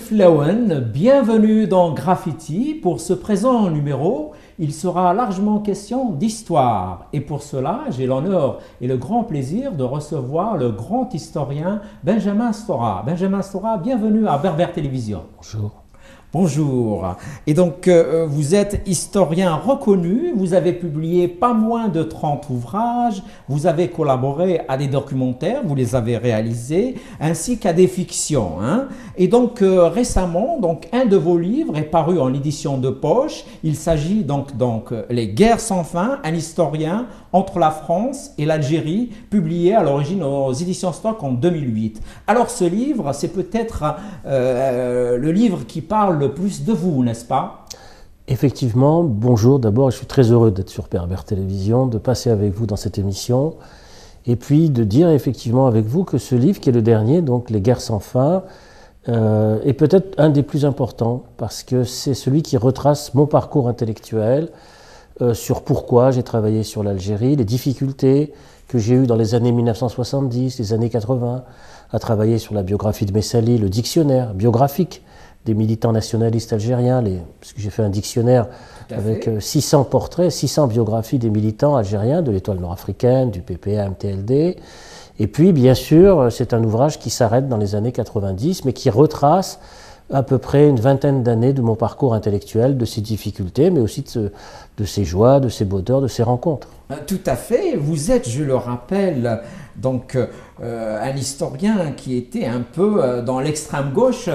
Youssef Laouane, bienvenue dans Graffiti. Pour ce présent numéro, il sera largement question d'histoire. Et pour cela, j'ai l'honneur et le grand plaisir de recevoir le grand historien Benjamin Stora. Benjamin Stora, bienvenue à Berbère Télévision. Bonjour. Bonjour. Et donc, vous êtes historien reconnu, vous avez publié pas moins de 30 ouvrages, vous avez collaboré à des documentaires, vous les avez réalisés, ainsi qu'à des fictions. Et donc, récemment, un de vos livres est paru en édition de poche. Il s'agit donc Les Guerres sans fin, un historien entre la France et l'Algérie, publié à l'origine aux éditions Stock en 2008. Alors, ce livre, c'est peut-être le livre qui parle le plus de vous, n'est-ce pas? Effectivement, bonjour. D'abord, je suis très heureux d'être sur Berbère Télévision, de passer avec vous dans cette émission, et puis de dire effectivement avec vous que ce livre, qui est le dernier, donc Les Guerres sans fin, est peut-être un des plus importants, parce que c'est celui qui retrace mon parcours intellectuel, sur pourquoi j'ai travaillé sur l'Algérie, les difficultés que j'ai eues dans les années 1970, les années 80, à travailler sur la biographie de Messali, le dictionnaire biographique des militants nationalistes algériens, parce que j'ai fait un dictionnaire avec 600 portraits, 600 biographies des militants algériens, de l'Étoile nord-africaine, du PPA, MTLD. Et puis, bien sûr, c'est un ouvrage qui s'arrête dans les années 90, mais qui retrace à peu près une vingtaine d'années de mon parcours intellectuel, de ses difficultés, mais aussi de ses joies, de ses bonheurs, de ses rencontres. Tout à fait. Vous êtes, je le rappelle, un historien qui était un peu dans l'extrême gauche,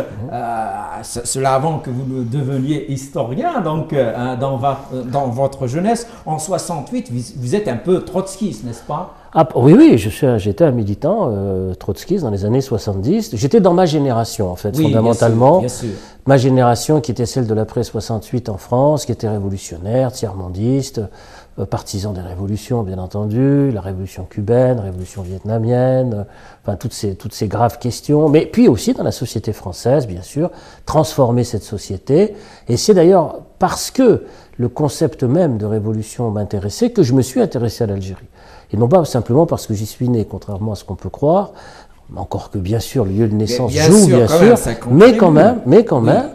cela avant que vous ne deveniez historien, dans votre jeunesse. En 68, vous êtes un peu trotskiste, n'est-ce pas? Oui, j'étais un militant trotskiste dans les années 70. J'étais dans ma génération, en fait, fondamentalement. Bien sûr. Ma génération qui était celle de l'après 68 en France, qui était révolutionnaire, tiers-mondiste, partisan des révolutions, bien entendu, la révolution cubaine, la révolution vietnamienne, enfin toutes ces graves questions, mais puis aussi dans la société française, bien sûr, transformer cette société. Et c'est d'ailleurs parce que le concept même de révolution m'intéressait que je me suis intéressé à l'Algérie. Et non pas simplement parce que j'y suis né, contrairement à ce qu'on peut croire, encore que bien sûr le lieu de naissance joue, bien sûr, mais quand même,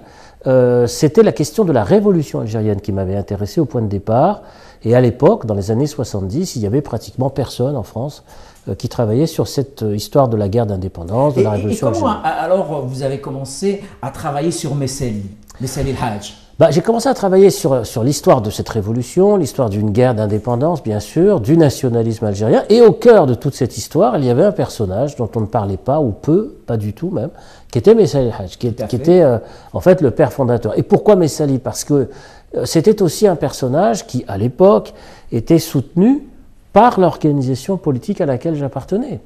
c'était la question de la révolution algérienne qui m'avait intéressé au point de départ. Et à l'époque, dans les années 70, il n'y avait pratiquement personne en France qui travaillait sur cette histoire de la guerre d'indépendance, de la révolution algérienne. Et comment alors vous avez commencé à travailler sur Messali el-Hadj? J'ai commencé à travailler sur l'histoire de cette révolution, l'histoire d'une guerre d'indépendance, bien sûr, du nationalisme algérien. Et au cœur de toute cette histoire, il y avait un personnage dont on ne parlait pas, ou peu, pas du tout même, qui était Messali el-Hadj, qui était en fait le père fondateur. Et pourquoi Messali? Parce que c'était aussi un personnage qui, à l'époque, était soutenu par l'organisation politique à laquelle j'appartenais.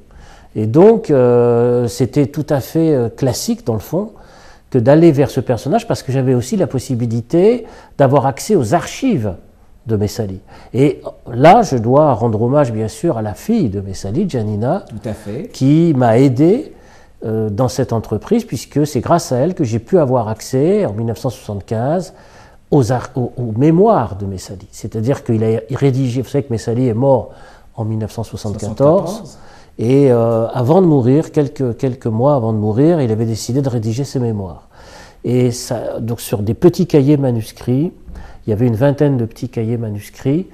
Et donc, c'était tout à fait classique, dans le fond, que d'aller vers ce personnage, parce que j'avais aussi la possibilité d'avoir accès aux archives de Messali. Et là, je dois rendre hommage, bien sûr, à la fille de Messali, Janina, qui m'a aidé dans cette entreprise, puisque c'est grâce à elle que j'ai pu avoir accès, en 1975, aux mémoires de Messali. C'est-à-dire qu'il a rédigé, vous savez que Messali est mort en 1974, et avant de mourir, quelques mois avant de mourir, il avait décidé de rédiger ses mémoires. Et ça, donc sur des petits cahiers manuscrits, il y avait une vingtaine de petits cahiers manuscrits,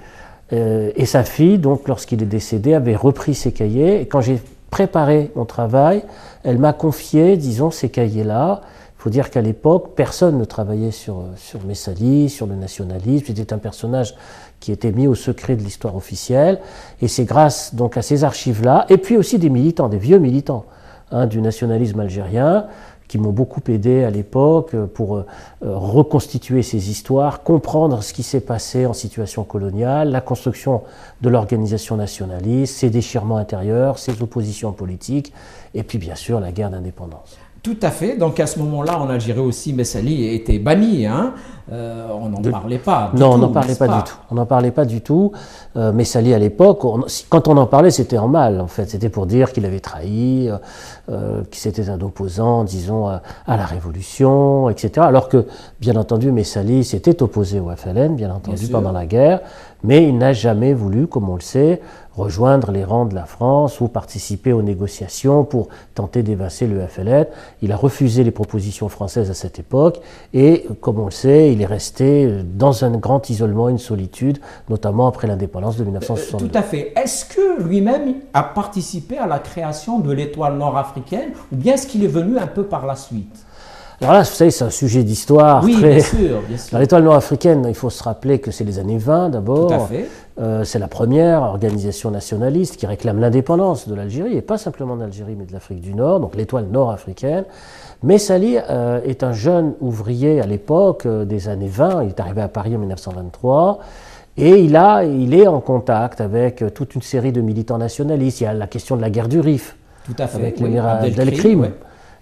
et sa fille, donc lorsqu'il est décédé, avait repris ces cahiers, et quand j'ai préparé mon travail, elle m'a confié, disons, ces cahiers-là. Il faut dire qu'à l'époque, personne ne travaillait sur Messali, sur le nationalisme. C'était un personnage qui était mis au secret de l'histoire officielle. Et c'est grâce donc à ces archives-là, et puis aussi des militants, des vieux militants du nationalisme algérien, qui m'ont beaucoup aidé à l'époque pour reconstituer ces histoires, comprendre ce qui s'est passé en situation coloniale, la construction de l'organisation nationaliste, ses déchirements intérieurs, ses oppositions politiques, et puis bien sûr la guerre d'indépendance. Tout à fait. Donc à ce moment-là, en Algérie aussi, Messali était banni. On n'en parlait pas. Non, on n'en parlait pas du tout. On n'en parlait pas du tout. Messali, à l'époque, quand on en parlait, c'était en mal, en fait. C'était pour dire qu'il avait trahi, que c'était un opposant, disons, à la révolution, etc. Alors que, bien entendu, Messali s'était opposé au FLN, bien entendu, pendant la guerre, mais il n'a jamais voulu, comme on le sait, rejoindre les rangs de la France ou participer aux négociations pour tenter d'évincer le FLN. Il a refusé les propositions françaises à cette époque et, comme on le sait, il est resté dans un grand isolement, une solitude, notamment après l'indépendance de 1962. Tout à fait. Est-ce que lui-même a participé à la création de l'étoile nord-africaine ou bien est-ce qu'il est venu un peu par la suite? Alors là, vous savez, c'est un sujet d'histoire. Oui, très... bien sûr, bien sûr. Dans l'étoile nord-africaine, il faut se rappeler que c'est les années 20 d'abord. Tout à fait. C'est la première organisation nationaliste qui réclame l'indépendance de l'Algérie, et pas simplement d'Algérie, mais de l'Afrique du Nord, donc l'étoile nord-africaine. Messali est un jeune ouvrier à l'époque des années 20, il est arrivé à Paris en 1923, et il est en contact avec toute une série de militants nationalistes. Il y a la question de la guerre du Rif, tout à fait, avec oui, l'émirat Abdelkrim. Oui.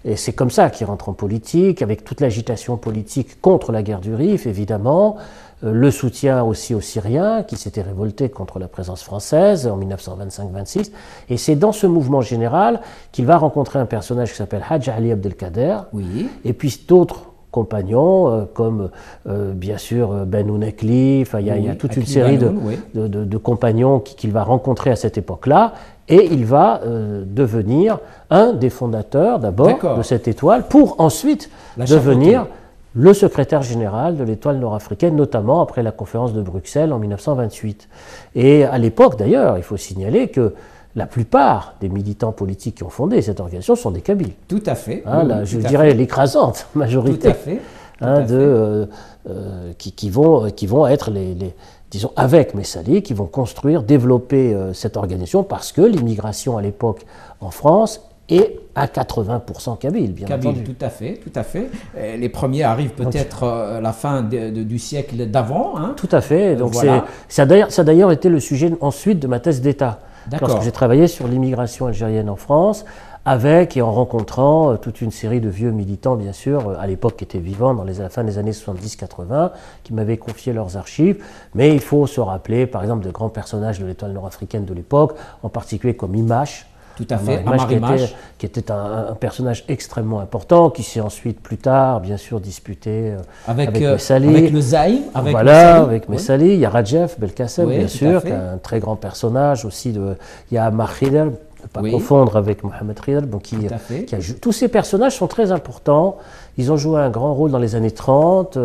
Et c'est comme ça qu'il rentre en politique, avec toute l'agitation politique contre la guerre du Rif, évidemment, le soutien aussi aux Syriens qui s'étaient révoltés contre la présence française en 1925-26. Et c'est dans ce mouvement général qu'il va rencontrer un personnage qui s'appelle Hadj Ali Abdelkader, oui. et puis d'autres compagnons, comme bien sûr Ben Ounekli, il y a toute une série de compagnons qu'il va rencontrer à cette époque-là. Et il va devenir un des fondateurs d'abord de cette étoile pour ensuite devenir le secrétaire général de l'étoile nord-africaine, notamment après la conférence de Bruxelles en 1928. Et à l'époque d'ailleurs, il faut signaler que la plupart des militants politiques qui ont fondé cette organisation sont des Kabyles. Tout à fait. Je dirais l'écrasante majorité. Tout à fait. Qui vont être disons, avec Messali, qui vont construire, développer cette organisation, parce que l'immigration à l'époque en France est à 80% kabyle, bien entendu. Tout à fait, tout à fait. Les premiers arrivent peut-être à la fin du siècle d'avant. Hein. Tout à fait. Donc voilà. ça a d'ailleurs été le sujet ensuite de ma thèse d'État. Lorsque j'ai travaillé sur l'immigration algérienne en France, avec et en rencontrant toute une série de vieux militants, bien sûr, à l'époque qui étaient vivants à la fin des années 70-80, qui m'avaient confié leurs archives. Mais il faut se rappeler, par exemple, de grands personnages de l'étoile nord-africaine de l'époque, en particulier comme Imache. Tout à fait, qui était un personnage extrêmement important, qui s'est ensuite, plus tard, bien sûr, disputé avec Messali. Avec le Zaïm. Avec Messali. Il y a Rajef Belkacem, bien sûr, qui est un très grand personnage aussi. Il y a Ahmad Khidr, ne pas confondre avec Mohamed Khidr. Tous ces personnages sont très importants. Ils ont joué un grand rôle dans les années 30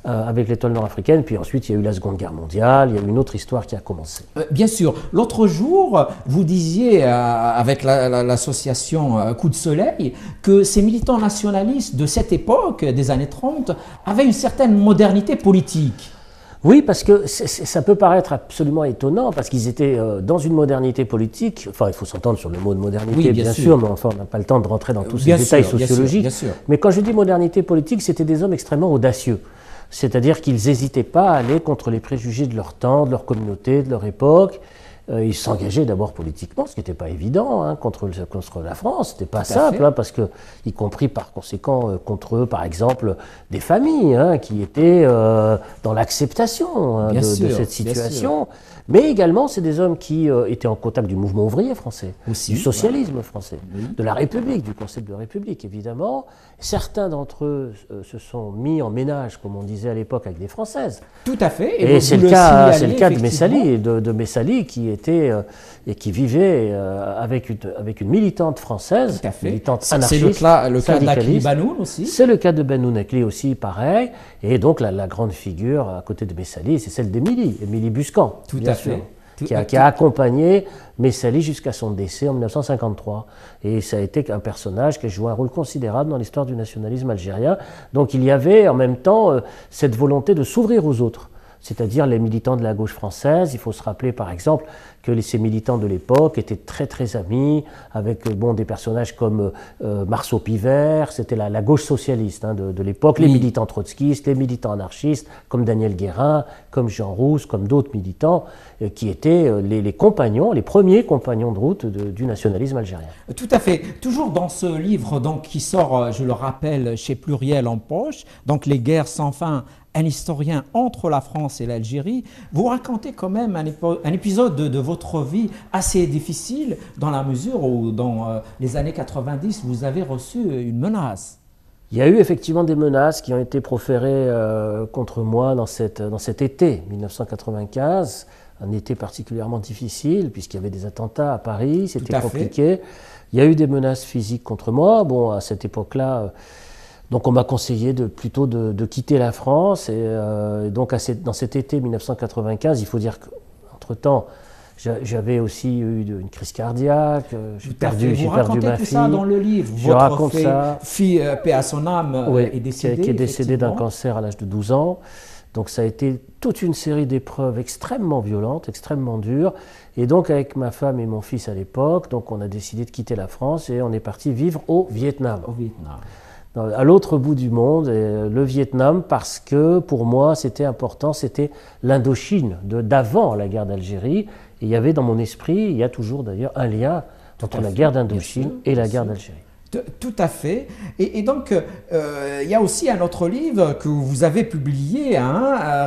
avec l'étoile nord-africaine. Puis ensuite, il y a eu la Seconde Guerre mondiale. Il y a eu une autre histoire qui a commencé. Bien sûr. L'autre jour, vous disiez avec l'association Coup de Soleil que ces militants nationalistes de cette époque, des années 30, avaient une certaine modernité politique. Oui, parce que ça peut paraître absolument étonnant, parce qu'ils étaient dans une modernité politique. Enfin, il faut s'entendre sur le mot de modernité, bien sûr, mais enfin, on n'a pas le temps de rentrer dans tous ces détails sociologiques. Bien sûr. Mais quand je dis modernité politique, c'était des hommes extrêmement audacieux. C'est-à-dire qu'ils n'hésitaient pas à aller contre les préjugés de leur temps, de leur communauté, de leur époque. Ils s'engageaient d'abord politiquement, ce qui n'était pas évident, contre la France. C'était pas simple, parce que, y compris par conséquent contre eux, par exemple, des familles qui étaient dans l'acceptation de cette situation. Mais également, c'est des hommes qui étaient en contact du mouvement ouvrier français, du socialisme français, de la République, du concept de République, évidemment. Certains d'entre eux se sont mis en ménage, comme on disait à l'époque, avec des Françaises. Tout à fait. Et c'est le cas de Messali, de Messali qui était et qui vivait avec une militante française, militante anarchiste. C'est le cas d'Akli Banoun aussi. C'est le cas de Ben Ounekli aussi, pareil. Et donc la grande figure à côté de Messali, c'est celle d'Émilie Buscan. Tout à fait. Qui a accompagné Messali jusqu'à son décès en 1953. Et ça a été un personnage qui a joué un rôle considérable dans l'histoire du nationalisme algérien. Donc il y avait en même temps cette volonté de s'ouvrir aux autres, c'est-à-dire les militants de la gauche française. Il faut se rappeler par exemple que ces militants de l'époque étaient très très amis avec des personnages comme Marceau Pivert, c'était la gauche socialiste de l'époque, les militants trotskistes, les militants anarchistes comme Daniel Guérin, comme Jean Rousse, comme d'autres militants qui étaient les compagnons, les premiers compagnons de route du nationalisme algérien. Tout à fait. Toujours dans ce livre qui sort, je le rappelle, chez Pluriel en poche, donc Les guerres sans fin, un historien entre la France et l'Algérie, vous racontez quand même un épisode de votre vie assez difficile dans la mesure où dans les années 90, vous avez reçu une menace. Il y a eu effectivement des menaces qui ont été proférées contre moi dans cet été 1995, un été particulièrement difficile, puisqu'il y avait des attentats à Paris, c'était compliqué. Il y a eu des menaces physiques contre moi. Bon, à cette époque-là, donc on m'a conseillé plutôt de quitter la France. Et donc dans cet été 1995, il faut dire qu'entre-temps, j'avais aussi eu une crise cardiaque, j'ai perdu ma fille. Vous racontez tout ça dans le livre. Je raconte ça. Fille, paix à son âme, oui, est décédée. Qui est décédée d'un cancer à l'âge de 12 ans. Donc ça a été toute une série d'épreuves extrêmement violentes, extrêmement dures. Et donc avec ma femme et mon fils à l'époque, donc on a décidé de quitter la France et on est parti vivre au Vietnam. Au Vietnam. À l'autre bout du monde, le Vietnam, parce que pour moi c'était important, c'était l'Indochine d'avant la guerre d'Algérie. Et il y avait dans mon esprit, il y a toujours d'ailleurs un lien entre la guerre d'Indochine et la guerre d'Algérie. Tout à fait. Et donc, il y a aussi un autre livre que vous avez publié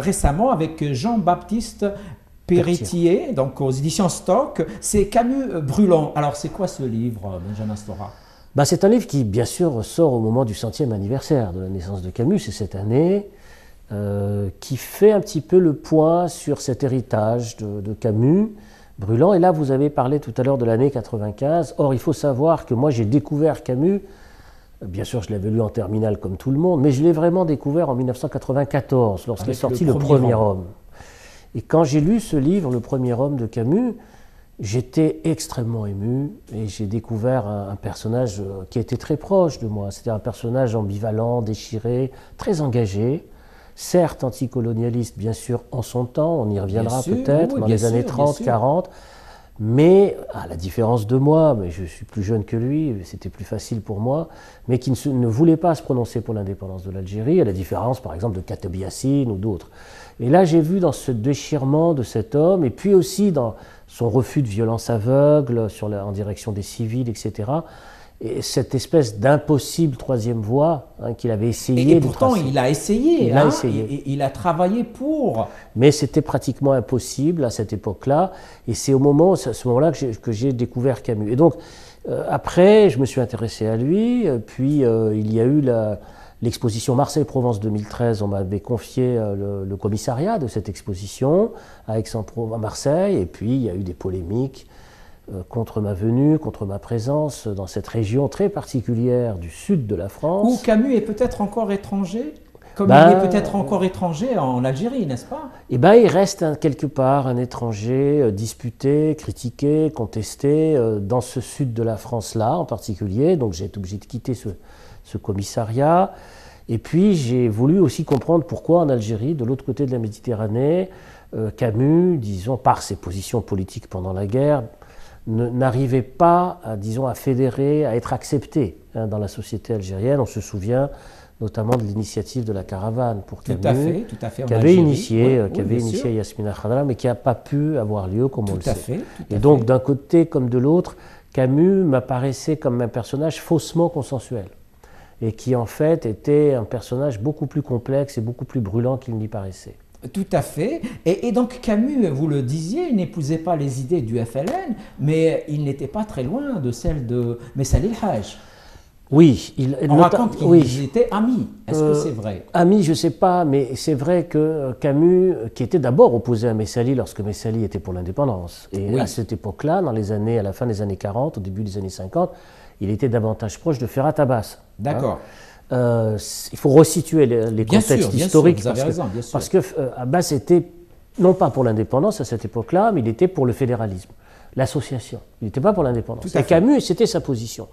récemment avec Jean-Baptiste Péritier, donc aux éditions Stock. C'est Camus Brûlant. Alors, c'est quoi ce livre, Benjamin Stora? C'est un livre qui, bien sûr, sort au moment du 100e anniversaire de la naissance de Camus, c'est cette année, qui fait un petit peu le point sur cet héritage de Camus Brûlant. Et là, vous avez parlé tout à l'heure de l'année 95. Or, il faut savoir que moi, j'ai découvert Camus, bien sûr, je l'avais lu en terminale comme tout le monde, mais je l'ai vraiment découvert en 1994, lorsqu'est sorti Le Premier Homme. Et quand j'ai lu ce livre, Le Premier Homme de Camus, j'étais extrêmement ému et j'ai découvert un personnage qui était très proche de moi. C'était un personnage ambivalent, déchiré, très engagé, certes anticolonialiste, bien sûr, en son temps, on y reviendra peut-être, dans les années 30, 40, mais à la différence de moi, mais je suis plus jeune que lui, c'était plus facile pour moi, mais qui ne voulait pas se prononcer pour l'indépendance de l'Algérie, à la différence par exemple de Kateb Yassine ou d'autres. Et là j'ai vu dans ce déchirement de cet homme, et puis aussi dans son refus de violence aveugle en direction des civils, etc., et cette espèce d'impossible troisième voie qu'il avait essayé de pourtant, tracer. Il a essayé. Il a essayé. Il a travaillé pour. Mais c'était pratiquement impossible à cette époque-là. Et c'est à ce moment-là que j'ai découvert Camus. Et donc, après, je me suis intéressé à lui. Puis, il y a eu l'exposition Marseille-Provence 2013. On m'avait confié le commissariat de cette exposition à Marseille. Et puis, il y a eu des polémiques contre ma venue, contre ma présence dans cette région très particulière du sud de la France. Où Camus est peut-être encore étranger, comme il est peut-être encore étranger en Algérie, n'est-ce pas? Eh bien, il reste quelque part un étranger disputé, critiqué, contesté dans ce sud de la France-là en particulier. Donc j'ai été obligé de quitter ce commissariat. Et puis j'ai voulu aussi comprendre pourquoi en Algérie, de l'autre côté de la Méditerranée, Camus, disons, par ses positions politiques pendant la guerre, n'arrivait pas, à fédérer, à être accepté dans la société algérienne. On se souvient notamment de l'initiative de la caravane pour Camus, tout à fait, qu'avait initié Yasmina Khadra, mais qui n'a pas pu avoir lieu comme on le sait. Et donc, d'un côté comme de l'autre, Camus m'apparaissait comme un personnage faussement consensuel, et qui en fait était un personnage beaucoup plus complexe et beaucoup plus brûlant qu'il n'y paraissait. Tout à fait. Et donc Camus, vous le disiez, il n'épousait pas les idées du FLN, mais il n'était pas très loin de celles de Messali El-Haj. Oui. On raconte qu'ils étaient amis. Est-ce que c'est vrai? Amis, je ne sais pas, mais c'est vrai que Camus, qui était d'abord opposé à Messali lorsque Messali était pour l'indépendance, et à cette époque-là, à la fin des années 40, au début des années 50, il était davantage proche de Ferhat Abbas. D'accord. Il faut resituer les contextes historiques, parce que Abbas était non pas pour l'indépendance à cette époque-là, mais il était pour le fédéralisme, l'association. Il n'était pas pour l'indépendance. Et Camus, c'était sa position.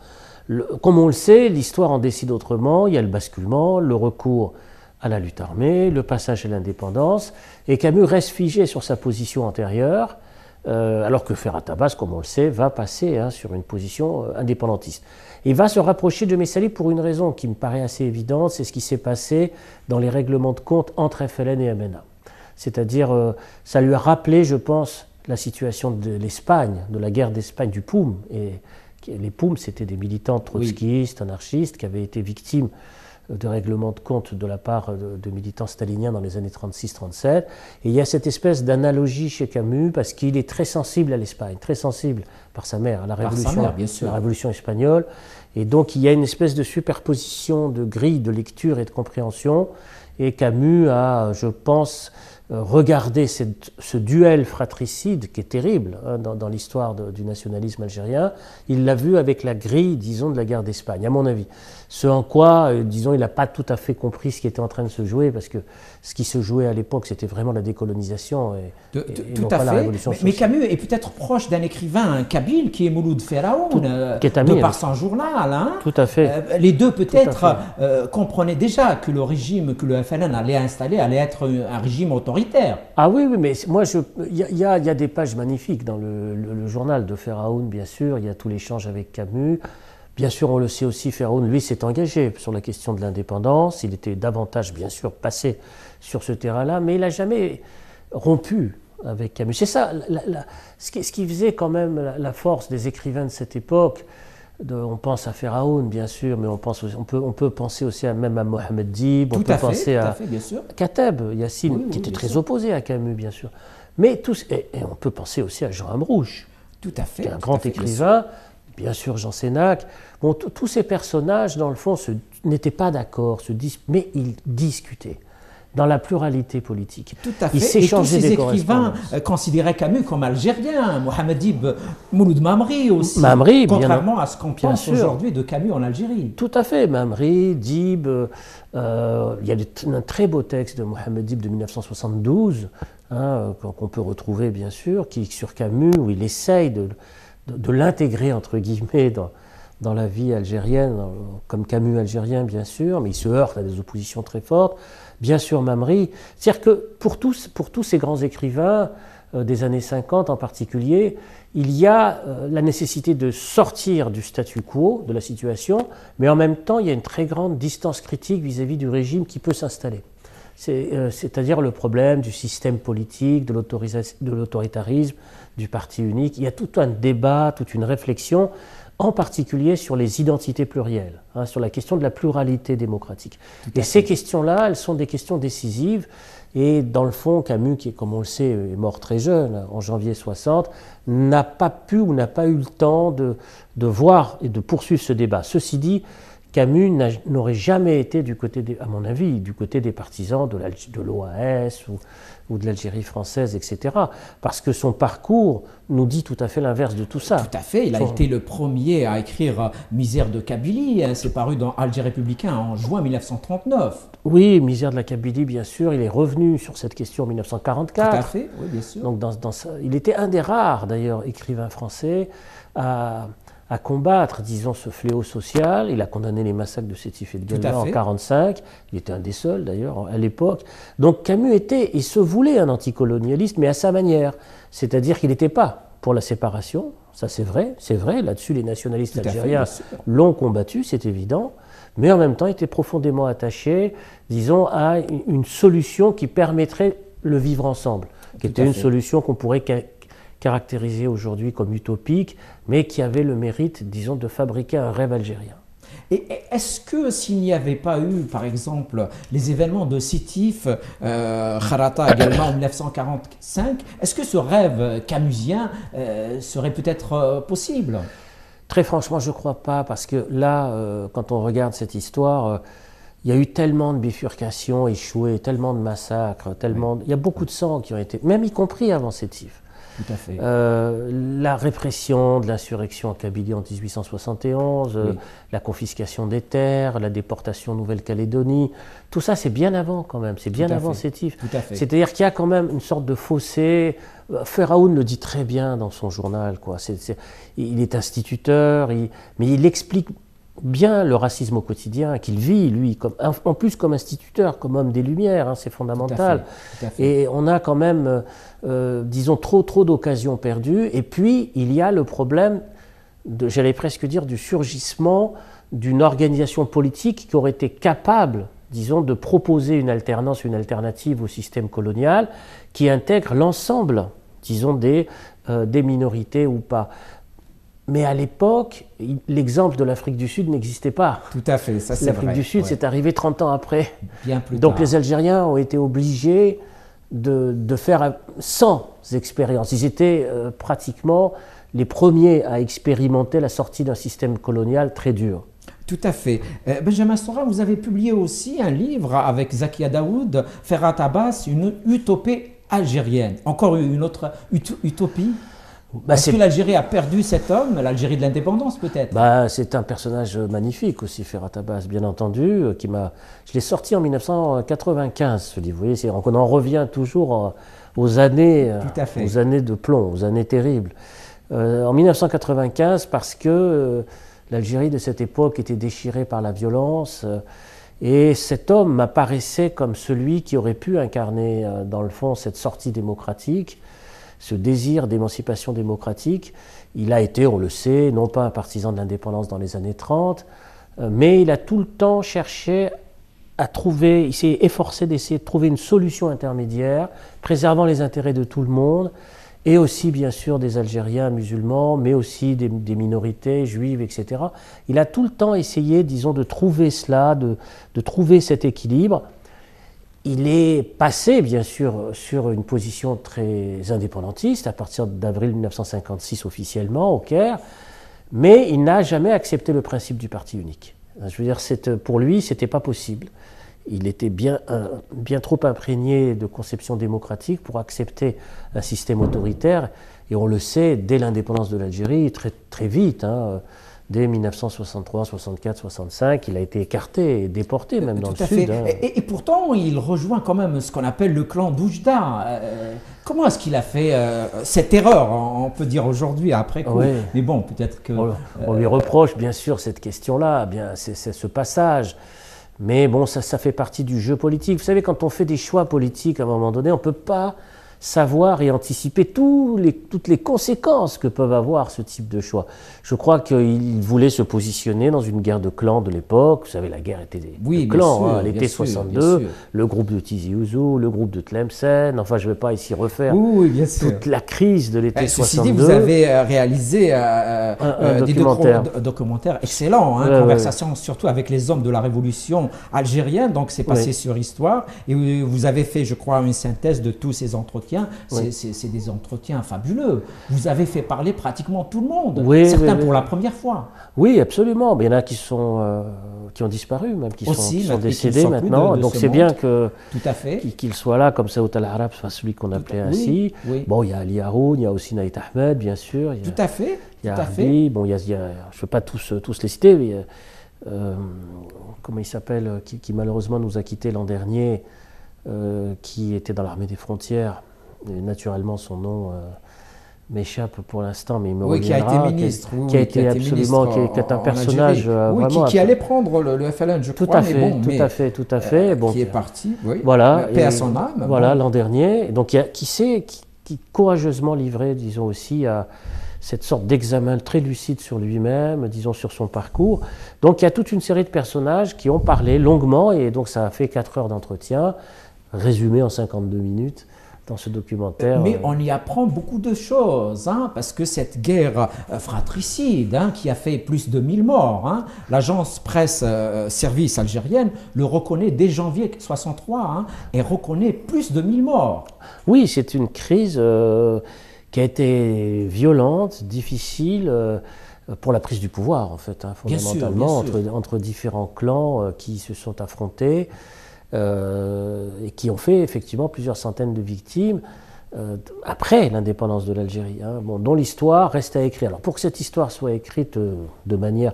Comme on le sait, l'histoire en décide autrement. Il y a le basculement, le recours à la lutte armée, le passage à l'indépendance, et Camus reste figé sur sa position antérieure, alors que Ferhat Abbas, comme on le sait, va passer sur une position indépendantiste. Il va se rapprocher de Messali pour une raison qui me paraît assez évidente, c'est ce qui s'est passé dans les règlements de compte entre FLN et MNA. C'est-à-dire, ça lui a rappelé, je pense, la situation de l'Espagne, de la guerre d'Espagne du POUM. Et les POUM, c'était des militants trotskistes, anarchistes, qui avaient été victimes de règlements de compte de la part de militants staliniens dans les années 36-37. Et il y a cette espèce d'analogie chez Camus, parce qu'il est très sensible à l'Espagne, très sensible par sa mère, à la Révolution espagnole. Et donc il y a une espèce de superposition de grilles de lecture et de compréhension. Et Camus a, je pense, regarder ce duel fratricide qui est terrible hein, dans l'histoire du nationalisme algérien, il l'a vu avec la grille, disons, de la guerre d'Espagne, à mon avis. Ce en quoi, disons, il n'a pas tout à fait compris ce qui était en train de se jouer, parce que ce qui se jouait à l'époque, c'était vraiment la décolonisation et tout non à pas la fait. révolution sociale. Mais Camus est peut-être proche d'un écrivain kabyle qui est Mouloud Feraoun, qui est ami, de par son journal. Hein. Tout à fait. Les deux peut-être comprenaient déjà que le régime que le FLN allait installer allait être un régime autoritaire. Ah oui, mais moi, il y a des pages magnifiques dans le journal de Feraoun, bien sûr, il y a tout l'échange avec Camus. Bien sûr, on le sait aussi, Feraoun, lui, s'est engagé sur la question de l'indépendance. Il était davantage, bien sûr, passé sur ce terrain-là, mais il n'a jamais rompu avec Camus. C'est ça, ce qui faisait quand même la force des écrivains de cette époque. On pense à Feraoun, bien sûr, mais on peut penser aussi même à Mohamed Dib, on peut penser à Kateb, Yassine, qui était très opposé à Camus, bien sûr. Mais et on peut penser aussi à Jean Amrouche, qui est un grand écrivain. Bien sûr, Jean Sénac. Bon, tous ces personnages, dans le fond, n'étaient pas d'accord, mais ils discutaient dans la pluralité politique. Tout à fait. Ils s'échangeaient des correspondances. Tous ces écrivains considéraient Camus comme algérien. Mohamed Dib, Mouloud Mamri aussi. Contrairement à ce qu'on pense aujourd'hui de Camus en Algérie. Tout à fait. Mamri, Dib. Il y a un très beau texte de Mohamed Dib de 1972, hein, qu'on peut retrouver, bien sûr, sur Camus, où il essaye de l'intégrer, entre guillemets, dans la vie algérienne, comme Camus algérien, bien sûr, mais il se heurte à des oppositions très fortes. Bien sûr, Mamri. C'est-à-dire que pour tous ces grands écrivains, des années 50 en particulier, il y a la nécessité de sortir du statu quo, de la situation, mais en même temps, il y a une très grande distance critique vis-à-vis du régime qui peut s'installer. C'est-à-dire le problème du système politique, de l'autoritarisme, du parti unique. Il y a tout un débat, toute une réflexion, en particulier sur les identités plurielles, hein, sur la question de la pluralité démocratique. Et ces questions-là, elles sont des questions décisives. Et dans le fond, Camus, qui, comme on le sait, est mort très jeune, en janvier 60, n'a pas pu ou n'a pas eu le temps de voir et de poursuivre ce débat. Ceci dit, Camus n'aurait jamais été, à mon avis, du côté des partisans de l'OAS ou de l'Algérie française, etc. Parce que son parcours nous dit tout à fait l'inverse de tout ça. Tout à fait. Il a été le premier à écrire Misère de Kabylie. C'est paru dans Alger républicain en juin 1939. Oui, Misère de la Kabylie, bien sûr. Il est revenu sur cette question en 1944. Tout à fait, oui, bien sûr. Donc il était un des rares, d'ailleurs, écrivains français à combattre, disons, ce fléau social. Il a condamné les massacres de Sétif et de Guelma en 1945. Il était un des seuls, d'ailleurs, à l'époque. Donc Camus était et se voulait un anticolonialiste, mais à sa manière. C'est-à-dire qu'il n'était pas pour la séparation, ça c'est vrai. Là-dessus, les nationalistes algériens l'ont combattu, c'est évident. Mais en même temps, il était profondément attaché, disons, à une solution qui permettrait le vivre ensemble, qui était une solution qu'on pourrait caractérisé aujourd'hui comme utopique, mais qui avait le mérite, disons, de fabriquer un rêve algérien. Et est-ce que s'il n'y avait pas eu, par exemple, les événements de Sétif, Kharata également en 1945, est-ce que ce rêve camusien serait peut-être possible ? Très franchement, je ne crois pas, parce que là, quand on regarde cette histoire, il y a eu tellement de bifurcations échouées, tellement de massacres, il y a beaucoup de sang qui ont été, même y compris avant Sétif. Tout à fait. La répression de l'insurrection en Kabylie en 1871, la confiscation des terres, la déportation en Nouvelle-Calédonie, tout ça c'est bien avant quand même, c'est bien avant Sétif. C'est-à-dire qu'il y a quand même une sorte de fossé. Feraoun le dit très bien dans son journal, quoi. Il est instituteur, mais il explique bien le racisme au quotidien qu'il vit, lui, en plus comme instituteur, comme homme des Lumières, hein, c'est fondamental. Tout à fait. Et on a quand même, disons, trop d'occasions perdues. Et puis, il y a le problème, j'allais presque dire, du surgissement d'une organisation politique qui aurait été capable, disons, de proposer une alternance, une alternative au système colonial qui intègre l'ensemble, disons, des minorités ou pas. Mais à l'époque, l'exemple de l'Afrique du Sud n'existait pas. Tout à fait, ça c'est vrai. L'Afrique du Sud, c'est arrivé 30 ans après. Bien plus Donc tard. les Algériens ont été obligés de faire sans expérience. Ils étaient pratiquement les premiers à expérimenter la sortie d'un système colonial très dur. Tout à fait. Benjamin Stora, vous avez publié aussi un livre avec Zakia Daoud, Ferhat Abbas, une utopie algérienne. Encore une autre utopie. Est-ce que l'Algérie a perdu cet homme, l'Algérie de l'indépendance peut-être? C'est un personnage magnifique aussi, Ferhat Abbas, bien entendu, je l'ai sorti en 1995, ce livre. Vous voyez, on en revient toujours aux années de plomb, aux années terribles. En 1995, parce que l'Algérie de cette époque était déchirée par la violence, et cet homme m'apparaissait comme celui qui aurait pu incarner, dans le fond, cette sortie démocratique, ce désir d'émancipation démocratique. Il a été, on le sait, non pas un partisan de l'indépendance dans les années 30, mais il a tout le temps cherché à trouver, il s'est efforcé d'essayer de trouver une solution intermédiaire, préservant les intérêts de tout le monde, et aussi bien sûr des Algériens musulmans, mais aussi des minorités juives, etc. Il a tout le temps essayé, disons, de trouver cela, de trouver cet équilibre. Il est passé, bien sûr, sur une position très indépendantiste à partir d'avril 1956 officiellement au Caire, mais il n'a jamais accepté le principe du parti unique. Je veux dire, pour lui, ce n'était pas possible. Il était bien trop imprégné de conception démocratique pour accepter un système autoritaire. Et on le sait, dès l'indépendance de l'Algérie, très, très vite, dès 1963, 64, 65, il a été écarté et déporté, même dans le sud. Et pourtant, il rejoint quand même ce qu'on appelle le clan d'Oujda. Comment est-ce qu'il a fait cette erreur, on peut dire aujourd'hui, après coup? Oui. Mais bon, peut-être que... On lui reproche, bien sûr, cette question-là, c'est ce passage. Mais bon, ça fait partie du jeu politique. Vous savez, quand on fait des choix politiques, à un moment donné, on ne peut pas savoir et anticiper toutes les conséquences que peuvent avoir ce type de choix. Je crois qu'il voulait se positionner dans une guerre de clans de l'époque. Vous savez, la guerre était de clans, l'été 62, le groupe de Tizi Ouzou, le groupe de Tlemcen. Enfin, je ne vais pas ici refaire toute la crise de l'été 62. Ceci dit, vous avez réalisé des documentaires excellents, conversations surtout avec les hommes de la révolution algérienne, donc c'est passé sur Histoire, et vous avez fait, je crois, une synthèse de tous ces entretiens. C'est des entretiens fabuleux. Vous avez fait parler pratiquement tout le monde, certains pour la première fois. Oui, absolument. Mais il y en a qui ont disparu, même qui sont décédés maintenant. Donc c'est bien qu'il soit là, comme ça, au Tal Arab, celui qu'on appelait ainsi. Bon, il y a Ali Haroun, il y a aussi Naït Ahmed, bien sûr. Tout à fait. Il y a Harbi, bon, je ne veux pas tous les citer, mais comment il s'appelle, qui malheureusement nous a quittés l'an dernier, qui était dans l'armée des frontières. Et naturellement, son nom m'échappe pour l'instant, mais il me reviendra. Qui a été ministre. Qui a été absolument, qui est un personnage vraiment... Qui allait prendre le FLN, je crois. Tout à fait. Bon, qui est parti, voilà, paix à son âme. Voilà, l'an dernier. Donc, qui courageusement livré, disons aussi, à cette sorte d'examen très lucide sur lui-même, disons sur son parcours. Donc, il y a toute une série de personnages qui ont parlé longuement, et donc ça a fait 4 heures d'entretien, résumé en 52 minutes. Dans ce documentaire. Mais on y apprend beaucoup de choses, parce que cette guerre fratricide qui a fait plus de 1000 morts, l'agence presse service algérienne le reconnaît dès janvier 1963 et reconnaît plus de 1000 morts. Oui, c'est une crise qui a été violente, difficile pour la prise du pouvoir en fait, fondamentalement, bien sûr. Entre différents clans qui se sont affrontés. Et qui ont fait effectivement plusieurs centaines de victimes après l'indépendance de l'Algérie, dont l'histoire reste à écrire. Alors pour que cette histoire soit écrite de manière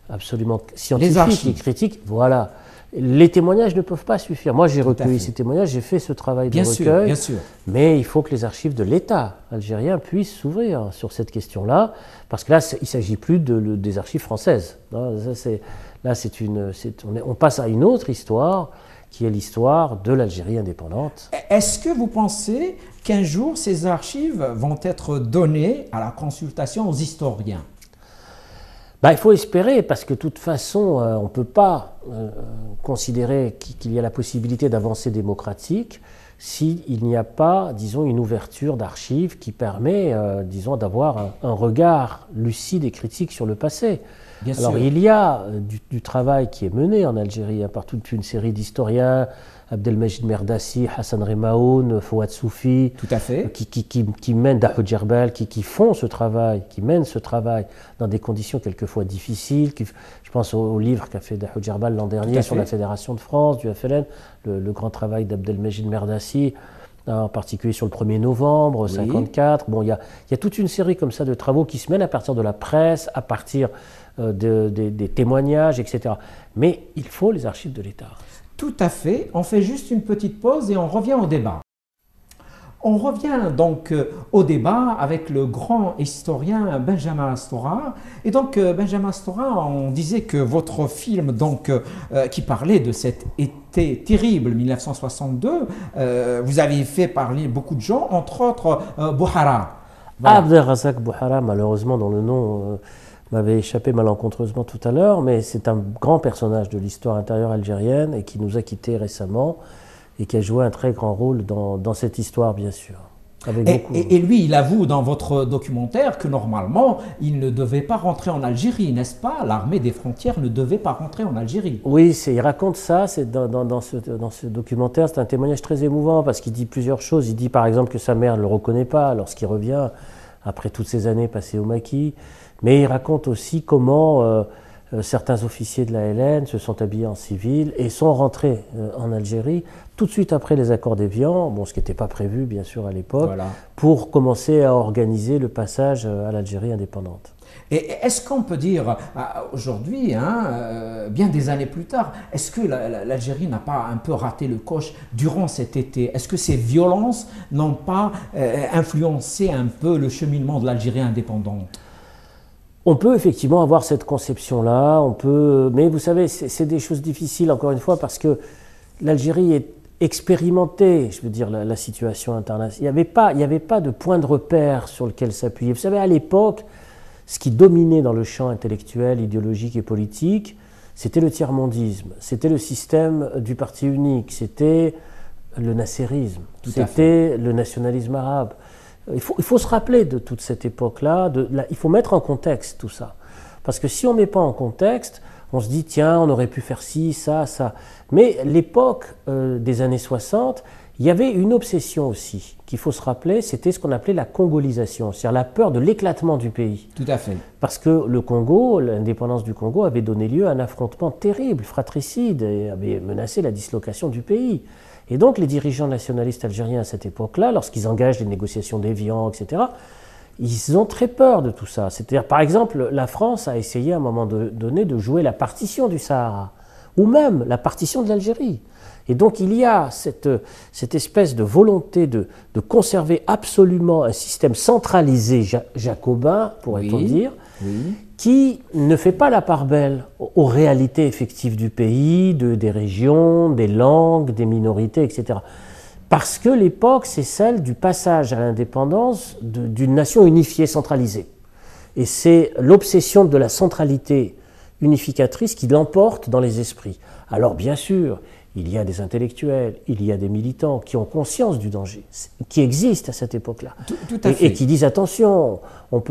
absolument scientifique et critique, voilà, les témoignages ne peuvent pas suffire. Moi j'ai recueilli ces témoignages, j'ai fait ce travail de recueil, bien sûr. Mais il faut que les archives de l'État algérien puissent s'ouvrir sur cette question-là, parce que là il ne s'agit plus des archives françaises. On passe à une autre histoire, qui est l'histoire de l'Algérie indépendante. Est-ce que vous pensez qu'un jour ces archives vont être données à la consultation aux historiens? Il faut espérer, parce que de toute façon, on ne peut pas considérer qu'il y a la possibilité d'avancée démocratique s'il n'y a pas, disons, une ouverture d'archives qui permet, disons, d'avoir un regard lucide et critique sur le passé. Bien Alors sûr. il y a du travail qui est mené en Algérie par toute une série d'historiens, Abdelmajid Merdassi, Hassan Remaoun, Fouad Soufi, Tout à fait. qui mènent Dahoud Djerbel, qui font ce travail, qui mènent ce travail dans des conditions quelquefois difficiles. Je pense au livre qu'a fait Dahoud Djerbel l'an dernier sur la Fédération de France, du FLN, le grand travail d'Abdelmajid Merdassi, en particulier sur le 1er novembre 1954. Bon, il y a toute une série comme ça de travaux qui se mènent à partir de la presse, à partir des témoignages, etc. Mais il faut les archives de l'État. Tout à fait. On fait juste une petite pause et on revient au débat. On revient donc au débat avec le grand historien Benjamin Astora. Et donc, Benjamin Astora, on disait que votre film, donc, qui parlait de cet été terrible 1962, vous avez fait parler beaucoup de gens, entre autres Bouhara. Voilà. Abdelrazak Bouhara, malheureusement, dont le nom m'avait échappé malencontreusement tout à l'heure, mais c'est un grand personnage de l'histoire intérieure algérienne et qui nous a quittés récemment et qui a joué un très grand rôle dans cette histoire, bien sûr. Et lui, il avoue dans votre documentaire que normalement, il ne devait pas rentrer en Algérie, n'est-ce pas? L'armée des frontières ne devait pas rentrer en Algérie. Oui, il raconte ça dans ce documentaire. C'est un témoignage très émouvant parce qu'il dit plusieurs choses. Il dit par exemple que sa mère ne le reconnaît pas lorsqu'il revient après toutes ces années passées au maquis. Mais il raconte aussi comment certains officiers de la LN se sont habillés en civil et sont rentrés en Algérie tout de suite après les accords d'Évian, bon, ce qui n'était pas prévu bien sûr à l'époque, pour commencer à organiser le passage à l'Algérie indépendante. Et est-ce qu'on peut dire aujourd'hui, bien des années plus tard, est-ce que l'Algérie n'a pas un peu raté le coche durant cet été? Est-ce que ces violences n'ont pas influencé un peu le cheminement de l'Algérie indépendante? On peut effectivement avoir cette conception-là, mais vous savez, c'est des choses difficiles, encore une fois, parce que l'Algérie est expérimentée, je veux dire, la situation internationale. Il n'y avait pas de point de repère sur lequel s'appuyer. Vous savez, à l'époque, ce qui dominait dans le champ intellectuel, idéologique et politique, c'était le tiers-mondisme, c'était le système du parti unique, c'était le nasserisme, c'était le nationalisme arabe. Il faut se rappeler de toute cette époque-là, il faut mettre en contexte tout ça. Parce que si on ne met pas en contexte, on se dit, tiens, on aurait pu faire ci, ça, ça. Mais l'époque des années 60, il y avait une obsession aussi, qu'il faut se rappeler, c'était ce qu'on appelait la congolisation, c'est-à-dire la peur de l'éclatement du pays. Tout à fait. Parce que le Congo, l'indépendance du Congo avait donné lieu à un affrontement terrible, fratricide, et avait menacé la dislocation du pays. Et donc les dirigeants nationalistes algériens à cette époque-là, lorsqu'ils engagent les négociations d'Évian, etc., ils ont très peur de tout ça. C'est-à-dire, par exemple, la France a essayé à un moment donné de jouer la partition du Sahara, ou même la partition de l'Algérie. Et donc il y a cette espèce de volonté de conserver absolument un système centralisé jacobin, pourrait-on dire, qui ne fait pas la part belle aux réalités effectives du pays, des régions, des langues, des minorités, etc. Parce que l'époque, c'est celle du passage à l'indépendance d'une nation unifiée, centralisée. Et c'est l'obsession de la centralité unificatrice qui l'emporte dans les esprits. Alors bien sûr, il y a des intellectuels, il y a des militants qui ont conscience du danger, qui existent à cette époque-là. Tout à fait. Et qui disent, attention,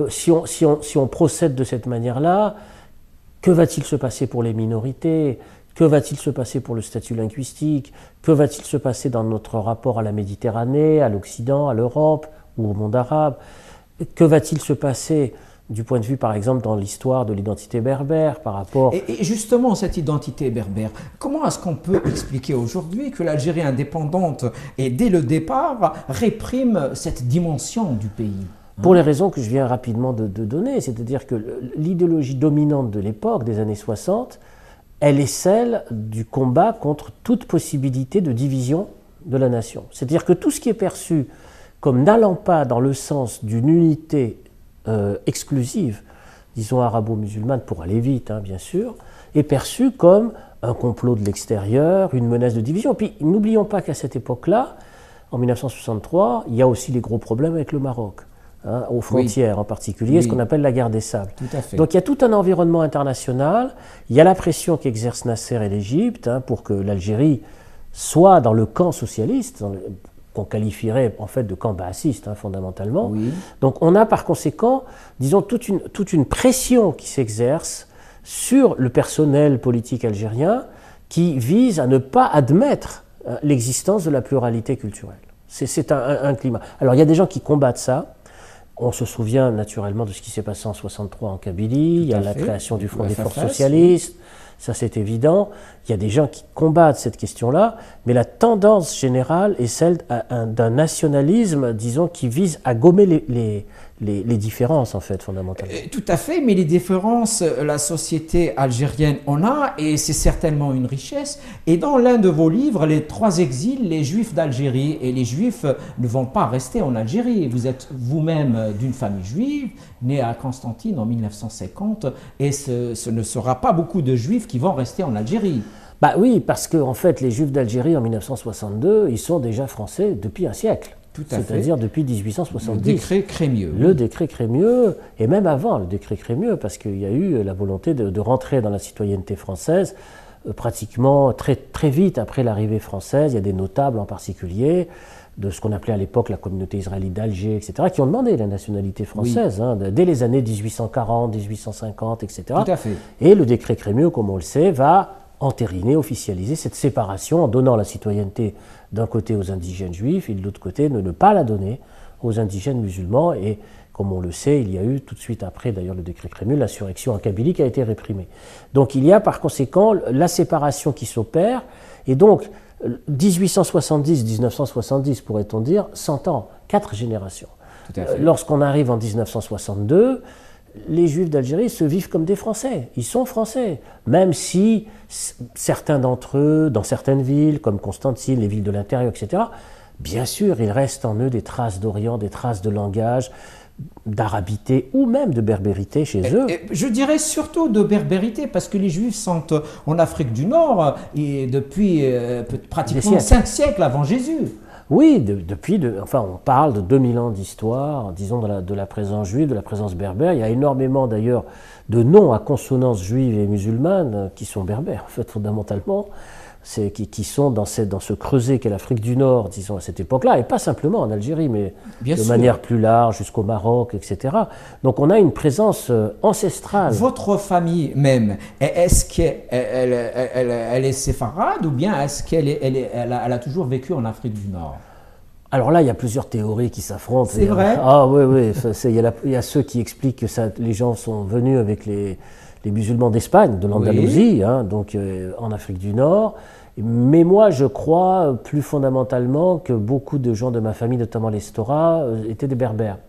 si on procède de cette manière-là, que va-t-il se passer pour les minorités ? Que va-t-il se passer pour le statut linguistique? Que va-t-il se passer dans notre rapport à la Méditerranée, à l'Occident, à l'Europe ou au monde arabe? Que va-t-il se passer du point de vue, par exemple, dans l'histoire de l'identité berbère par rapport... Et justement, cette identité berbère, comment est-ce qu'on peut expliquer aujourd'hui que l'Algérie indépendante, et dès le départ, réprime cette dimension du pays? Pour les raisons que je viens rapidement de donner, c'est-à-dire que l'idéologie dominante de l'époque, des années 60, elle est celle du combat contre toute possibilité de division de la nation. C'est-à-dire que tout ce qui est perçu comme n'allant pas dans le sens d'une unité exclusive, disons arabo-musulmane pour aller vite, bien sûr, est perçu comme un complot de l'extérieur, une menace de division. Puis n'oublions pas qu'à cette époque-là, en 1963, il y a aussi les gros problèmes avec le Maroc. Aux frontières en particulier, ce qu'on appelle la guerre des sables. Tout à fait. Donc il y a tout un environnement international, il y a la pression qu'exerce Nasser et l'Égypte pour que l'Algérie soit dans le camp socialiste, qu'on qualifierait en fait de camp baassiste fondamentalement. Donc on a par conséquent, disons, toute une pression qui s'exerce sur le personnel politique algérien qui vise à ne pas admettre l'existence de la pluralité culturelle. C'est un climat. Alors il y a des gens qui combattent ça. On se souvient naturellement de ce qui s'est passé en 1963 en Kabylie, il y a la création du Front des Forces Socialistes, ça c'est évident. Il y a des gens qui combattent cette question-là, mais la tendance générale est celle d'un nationalisme, disons, qui vise à gommer les différences, en fait, fondamentalement. Tout à fait, mais les différences, la société algérienne en a, et c'est certainement une richesse. Et dans l'un de vos livres, Les trois exils, les Juifs d'Algérie, et les Juifs ne vont pas rester en Algérie. Vous êtes vous-même d'une famille juive, née à Constantine en 1950, et ce ne sera pas beaucoup de Juifs qui vont rester en Algérie. Bah oui, parce que en fait, les Juifs d'Algérie en 1962, ils sont déjà français depuis un siècle. C'est-à-dire depuis 1870. Le décret Crémieux. Le décret Crémieux, et même avant le décret Crémieux, parce qu'il y a eu la volonté de rentrer dans la citoyenneté française pratiquement très vite après l'arrivée française. Il y a des notables en particulier, de ce qu'on appelait à l'époque la communauté israélite d'Alger, etc., qui ont demandé la nationalité française, dès les années 1840, 1850, etc. Tout à fait. Et le décret Crémieux, comme on le sait, va entériner, officialiser cette séparation en donnant la citoyenneté d'un côté aux indigènes juifs et de l'autre côté ne pas la donner aux indigènes musulmans. Et comme on le sait, il y a eu tout de suite après d'ailleurs le décret Crémieux, l'insurrection en Kabylie qui a été réprimée. Donc il y a par conséquent la séparation qui s'opère, et donc 1870-1970 pourrait-on dire, 100 ans, 4 générations. Lorsqu'on arrive en 1962, les Juifs d'Algérie se vivent comme des Français. Ils sont Français. Même si certains d'entre eux, dans certaines villes, comme Constantine, les villes de l'intérieur, etc., bien sûr, il reste en eux des traces d'Orient, des traces de langage, d'arabité ou même de berbérité chez eux. Je dirais surtout de berbérité, parce que les Juifs sont en Afrique du Nord et depuis pratiquement 5 siècles avant Jésus. Oui, enfin, on parle de 2000 ans d'histoire, disons, de la présence juive, de la présence berbère. Il y a énormément d'ailleurs de noms à consonance juive et musulmane qui sont berbères, en fait, fondamentalement, qui sont dans ce creuset qu'est l'Afrique du Nord, disons, à cette époque-là, et pas simplement en Algérie, mais manière plus large, jusqu'au Maroc, etc. Donc on a une présence ancestrale. Votre famille même, est-ce qu'elle est séfarade ou bien est-ce qu'elle a toujours vécu en Afrique du Nord? Alors là, il y a plusieurs théories qui s'affrontent. C'est vrai? Ah oui, il y a ceux qui expliquent que les gens sont venus avec les musulmans d'Espagne, de l'Andalousie, donc en Afrique du Nord. Mais moi, je crois plus fondamentalement que beaucoup de gens de ma famille, notamment les Stora, étaient des berbères.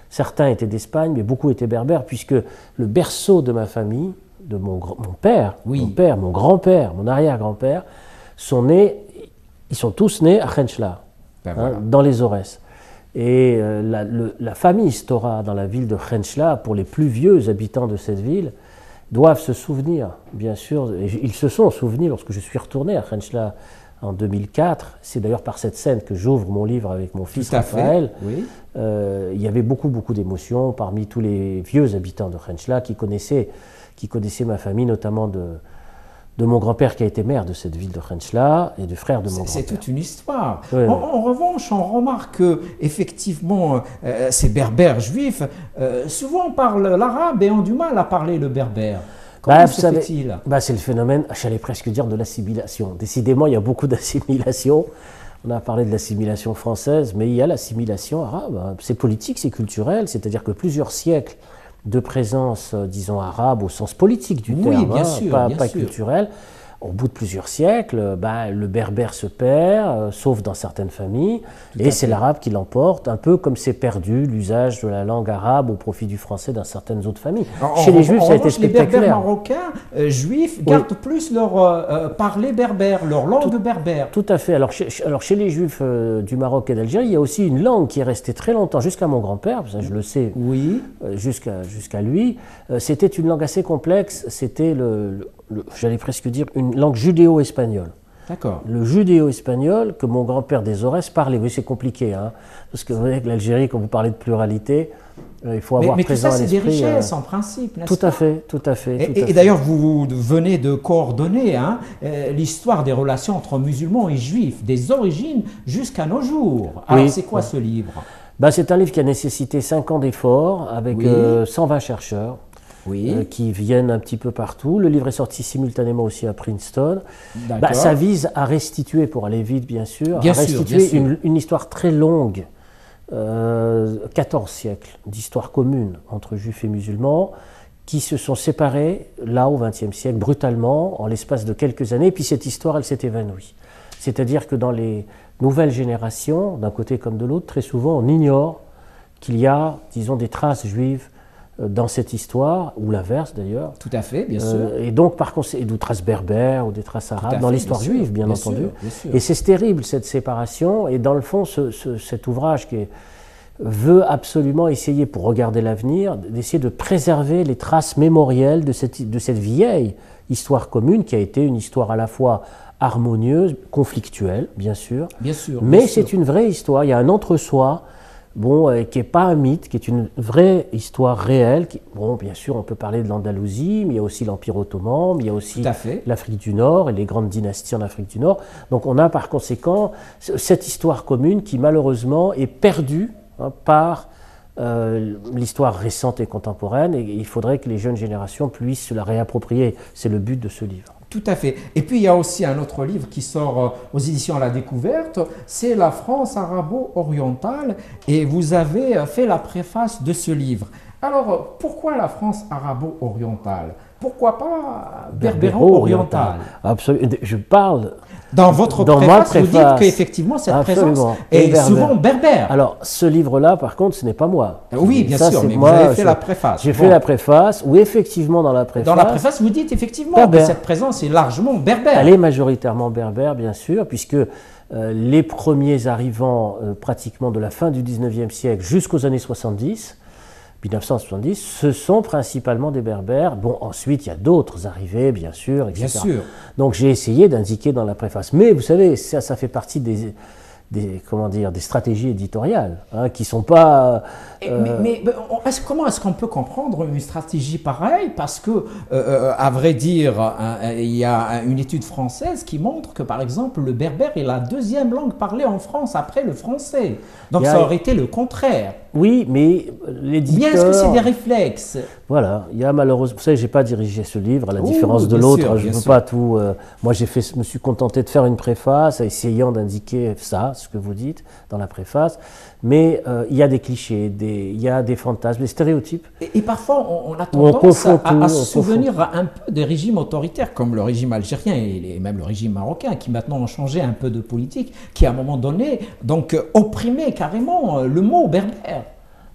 Certains étaient d'Espagne, mais beaucoup étaient berbères, puisque le berceau de ma famille, de mon père, mon grand-père, mon arrière-grand-père, ils sont tous nés à Khenchla, dans les Aurès. Et la famille Stora dans la ville de Khenchla, pour les plus vieux habitants de cette ville, doivent se souvenir, bien sûr, et ils se sont souvenus lorsque je suis retourné à Khenchla en 2004. C'est d'ailleurs par cette scène que j'ouvre mon livre avec mon fils Raphaël. Il y avait beaucoup d'émotions parmi tous les vieux habitants de Khenchla qui connaissaient ma famille, notamment de mon grand-père qui a été maire de cette ville de Khenchla et du frère de mon grand-père. C'est toute une histoire. En revanche, on remarque qu'effectivement, ces berbères juifs, souvent parlent l'arabe et ont du mal à parler le berbère. Comment se fait-il? C'est le phénomène, j'allais presque dire, de l'assimilation. Décidément, il y a beaucoup d'assimilation. On a parlé de l'assimilation française, mais il y a l'assimilation arabe. C'est politique, c'est culturel, c'est-à-dire que plusieurs siècles de présence, disons, arabe au sens politique du terme, pas culturel. Au bout de plusieurs siècles, le berbère se perd, sauf dans certaines familles, et c'est l'arabe qui l'emporte, un peu comme c'est perdu l'usage de la langue arabe au profit du français dans certaines autres familles. Chez les Juifs, ça a été spectaculaire. Les berbères marocains, juifs, gardent plus leur parler berbère, leur langue berbère. Tout à fait. Alors chez les Juifs du Maroc et d'Algérie, il y a aussi une langue qui est restée très longtemps, jusqu'à mon grand-père, ça je le sais, jusqu'à lui. C'était une langue assez complexe, c'était j'allais presque dire une langue judéo-espagnole. D'accord. Le judéo-espagnol que mon grand-père des Aurès parlait. Oui, c'est compliqué, parce que vous voyez que l'Algérie, quand vous parlez de pluralité, il faut avoir présent à l'esprit. Mais tout ça, c'est des richesses en principe, n'est-ce pas? Tout à fait. Et d'ailleurs, vous venez de coordonner l'histoire des relations entre musulmans et juifs, des origines jusqu'à nos jours. Alors, c'est quoi ce livre? C'est un livre qui a nécessité 5 ans d'efforts avec 120 chercheurs. Oui. qui viennent un petit peu partout. Le livre est sorti simultanément aussi à Princeton. D'accord. Ça vise à restituer, pour aller vite bien sûr, Bien à sûr, restituer bien sûr. une histoire très longue, 14 siècles d'histoire commune entre juifs et musulmans, qui se sont séparés, là, au XXe siècle, brutalement, en l'espace de quelques années, et puis cette histoire, elle s'est évanouie. C'est-à-dire que dans les nouvelles générations, d'un côté comme de l'autre, très souvent, on ignore qu'il y a, disons, des traces juives dans cette histoire, ou l'inverse d'ailleurs. Tout à fait, bien sûr. Et donc, par conséquent, des traces berbères ou des traces arabes dans l'histoire juive, bien entendu. Bien sûr. Et c'est terrible, cette séparation. Et dans le fond, cet ouvrage veut absolument essayer, pour regarder l'avenir, d'essayer de préserver les traces mémorielles de cette vieille histoire commune, qui a été une histoire à la fois harmonieuse, conflictuelle, bien sûr. Bien sûr. Mais bien c'est sûr. une vraie histoire. Il y a un entre-soi. Qui n'est pas un mythe, qui est une vraie histoire réelle. Bien sûr, on peut parler de l'Andalousie, mais il y a aussi l'Empire ottoman, mais il y a aussi Tout à fait. l'Afrique du Nord et les grandes dynasties en Afrique du Nord. Donc on a par conséquent cette histoire commune qui malheureusement est perdue par l'histoire récente et contemporaine, et il faudrait que les jeunes générations puissent se la réapproprier. C'est le but de ce livre. Tout à fait. Et puis il y a aussi un autre livre qui sort aux éditions à la découverte, c'est La France arabo-orientale, et vous avez fait la préface de ce livre. Alors pourquoi la France arabo-orientale? Pourquoi pas berbéro-orientale? Absolument. Je parle. Dans votre préface, vous dites qu'effectivement cette présence est souvent berbère. Alors, ce livre-là, par contre, ce n'est pas moi. Oui, bien sûr, mais vous avez fait la préface. J'ai fait la préface, où effectivement, dans la préface, vous dites effectivement que cette présence est largement berbère. Elle est majoritairement berbère, bien sûr, puisque les premiers arrivants pratiquement de la fin du 19e siècle jusqu'aux années 1970, ce sont principalement des berbères. Ensuite, il y a d'autres arrivées, bien sûr, etc. Bien sûr. Donc, j'ai essayé d'indiquer dans la préface. Mais vous savez, ça fait partie des stratégies éditoriales, qui ne sont pas... Mais comment est-ce qu'on peut comprendre une stratégie pareille? Parce que, à vrai dire, il y a une étude française qui montre que, par exemple, le berbère est la deuxième langue parlée en France après le français. Donc ça aurait été le contraire. Oui, mais l'éditeur... Bien, est-ce que c'est des réflexes? Voilà, il y a malheureusement... Vous savez, je n'ai pas dirigé ce livre, à la différence de l'autre. Je ne veux pas tout... Moi, me suis contenté de faire une préface, essayant d'indiquer ça, ce que vous dites, dans la préface. Mais il y a des clichés, il y a des fantasmes, des stéréotypes. Et parfois, on a tendance à se souvenir un peu des régimes autoritaires, comme le régime algérien et même le régime marocain, qui maintenant ont changé un peu de politique, qui à un moment donné, donc, opprimaient carrément le mot berbère.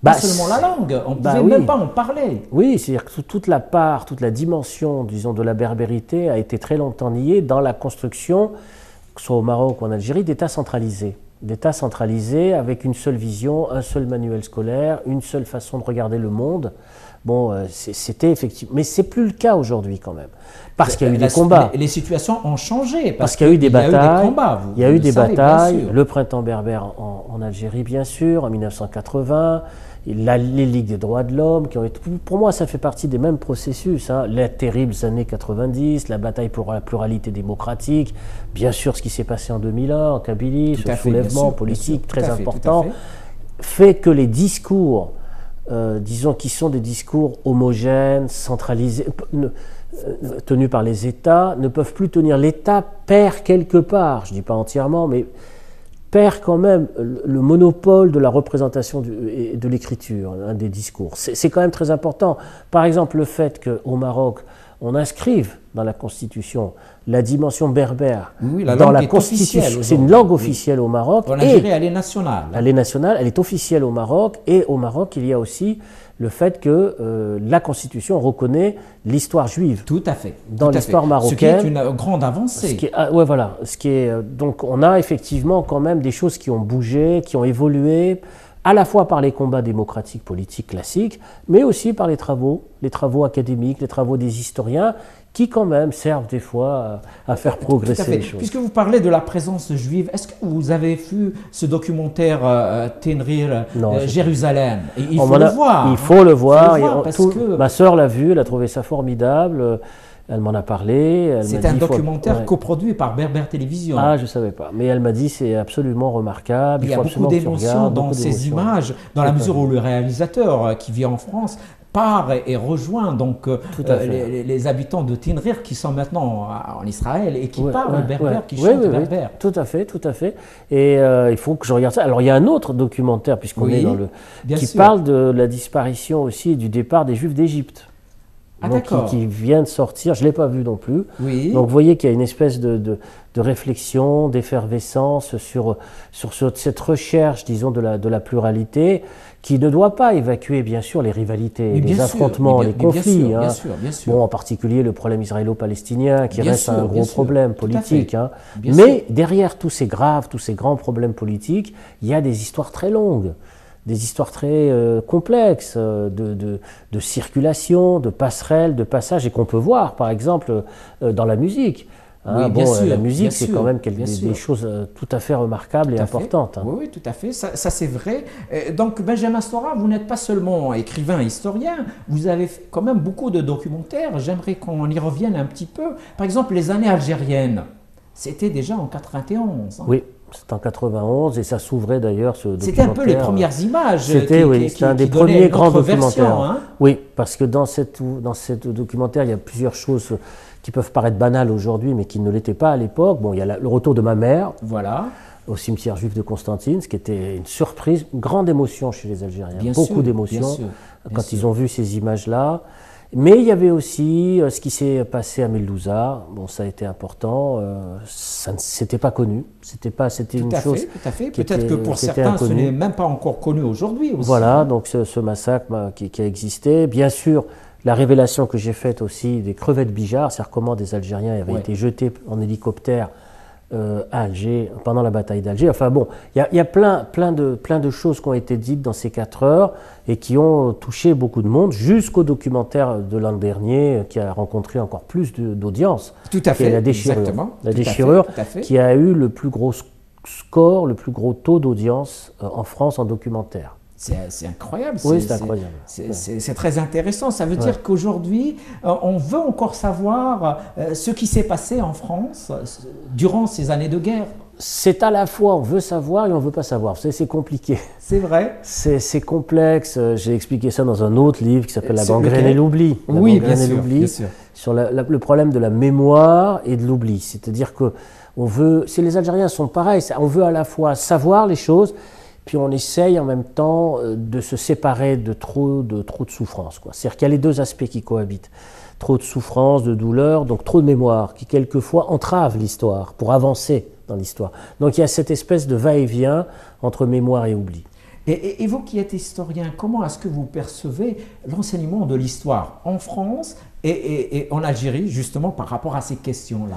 Pas seulement la langue, on ne pouvait même pas en parler. Oui, c'est-à-dire que toute la dimension, disons, de la berbérité a été très longtemps niée dans la construction, que ce soit au Maroc ou en Algérie, d'États centralisés. D'États centralisés avec une seule vision, un seul manuel scolaire, une seule façon de regarder le monde. C'était effectivement... Mais c'est plus le cas aujourd'hui quand même. Parce qu'il y a eu des combats. Les situations ont changé. Parce qu'il y a eu des batailles. Il y a eu des batailles. Le printemps berbère en Algérie, bien sûr, en 1980. Les Ligues des droits de l'homme, qui ont été... Pour moi, ça fait partie des mêmes processus. Les terribles années 90, la bataille pour la pluralité démocratique, bien sûr ce qui s'est passé en 2001, en Kabylie, ce soulèvement politique très important, fait que les discours, disons, qui sont des discours homogènes, centralisés, tenus par les États, ne peuvent plus tenir. L'État perd quelque part, je ne dis pas entièrement, mais perd quand même le monopole de la représentation et de l'écriture, des discours. C'est quand même très important. Par exemple, le fait qu'au Maroc, on inscrive dans la Constitution la dimension berbère dans la Constitution. C'est une langue officielle au Maroc. En Algérie, elle est nationale. Elle est nationale, elle est officielle au Maroc. Et au Maroc, il y a aussi le fait que la Constitution reconnaît l'histoire juive. Tout à fait. Dans l'histoire marocaine. Ce qui est une grande avancée. Voilà. Donc on a effectivement quand même des choses qui ont bougé, qui ont évolué, à la fois par les combats démocratiques, politiques classiques, mais aussi par les travaux académiques, les travaux des historiens, qui quand même servent des fois à faire progresser les choses. Puisque vous parlez de la présence juive, est-ce que vous avez vu ce documentaire Tenrir Jérusalem? Il faut le voir. Il faut le voir. Ma sœur l'a vu, elle a trouvé ça formidable. Elle m'en a parlé. C'est un documentaire coproduit par Berber Télévision. Ah, je ne savais pas. Mais elle m'a dit c'est absolument remarquable. Il y a beaucoup d'émotions dans ces images, dans la mesure où le réalisateur qui vit en France part et rejoint donc Tout à fait. les habitants de Tinrir qui sont maintenant en Israël et qui Ouais, parlent ouais, berbère, ouais. qui Oui, chantent oui, oui. berbère. Tout à fait, tout à fait. Et il faut que je regarde ça. Alors il y a un autre documentaire, puisqu'on Oui, est dans le, bien qui sûr. parle de la disparition aussi et du départ des Juifs d'Égypte. Ah, Donc, d'accord. qui vient de sortir. Je ne l'ai pas vu non plus. Oui. Donc vous voyez qu'il y a une espèce de réflexion, d'effervescence sur cette recherche, disons, de la pluralité, qui ne doit pas évacuer, bien sûr, les rivalités, Mais les bien sûr, affrontements, mais les bien conflits. sûr, hein. bien sûr, bien sûr. Bon, en particulier le problème israélo-palestinien, qui Bien reste sûr, un bien gros sûr, problème tout à fait. politique. Hein. Bien Mais sûr. derrière tous ces graves, tous ces grands problèmes politiques, il y a des histoires très longues, des histoires très complexes de circulation, de passerelles, de passages, et qu'on peut voir, par exemple, dans la musique. Hein. Oui, bien Bon, sûr, la bien musique, c'est sûr, quand même bien des sûr. choses tout à fait remarquables et Tout à fait. importantes. Hein. Oui, oui, tout à fait. Ça c'est vrai. Donc, Benjamin Stora, vous n'êtes pas seulement écrivain, historien, vous avez fait quand même beaucoup de documentaires. J'aimerais qu'on y revienne un petit peu. Par exemple, les années algériennes, c'était déjà en 91. Hein. Oui, c'est en 91, et ça s'ouvrait d'ailleurs, ce documentaire. C'était un peu les premières images C'était, oui, c'était un des donnaient premiers une grands autre version, documentaires. hein. Oui, parce que dans ce documentaire, il y a plusieurs choses qui peuvent paraître banales aujourd'hui, mais qui ne l'étaient pas à l'époque. Bon, il y a le retour de ma mère Voilà. au cimetière juif de Constantine, ce qui était une surprise, une grande émotion chez les Algériens. Bien Beaucoup sûr, d'émotions bien sûr, bien quand sûr. ils ont vu ces images-là. Mais il y avait aussi ce qui s'est passé à Meldouza. Bon, ça a été important. Ça ne s'était pas connu. C'était Tout une à chose fait, tout à fait. qui Peut-être était- que pour qui était certains, ce inconnue. n'est même pas encore connu aujourd'hui aussi. Voilà, donc ce massacre qui a existé. Bien sûr, la révélation que j'ai faite aussi des crevettes Bijar, c'est-à-dire comment des Algériens avaient Ouais. été jetés en hélicoptère à Alger pendant la bataille d'Alger. Enfin bon, il y a plein de choses qui ont été dites dans ces 4 heures et qui ont touché beaucoup de monde, jusqu'au documentaire de l'an dernier qui a rencontré encore plus d'audience. Tout à qui est fait, La Déchirure. exactement. La Tout à fait, Déchirure, tout à fait. qui a eu le plus gros score, le plus gros taux d'audience en France en documentaire. C'est incroyable. Oui, c'est incroyable. C'est très intéressant. Ça veut dire qu'aujourd'hui, on veut encore savoir ce qui s'est passé en France durant ces années de guerre. C'est à la fois, on veut savoir et on ne veut pas savoir. Vous savez, c'est compliqué. C'est vrai. C'est complexe. J'ai expliqué ça dans un autre livre qui s'appelle La C'est gangrène lequel et l'oubli. La Oui, gangrène bien et sûr, l'oubli, bien sûr. sur le problème de la mémoire et de l'oubli. C'est-à-dire que les Algériens sont pareils, on veut à la fois savoir les choses, puis on essaye en même temps de se séparer de trop de souffrance. C'est-à-dire qu'il y a les deux aspects qui cohabitent. Trop de souffrance, de douleur, donc trop de mémoire, qui quelquefois entrave l'histoire pour avancer dans l'histoire. Donc il y a cette espèce de va-et-vient entre mémoire et oubli. Et vous qui êtes historien, comment est-ce que vous percevez l'enseignement de l'histoire en France et en Algérie, justement, par rapport à ces questions-là?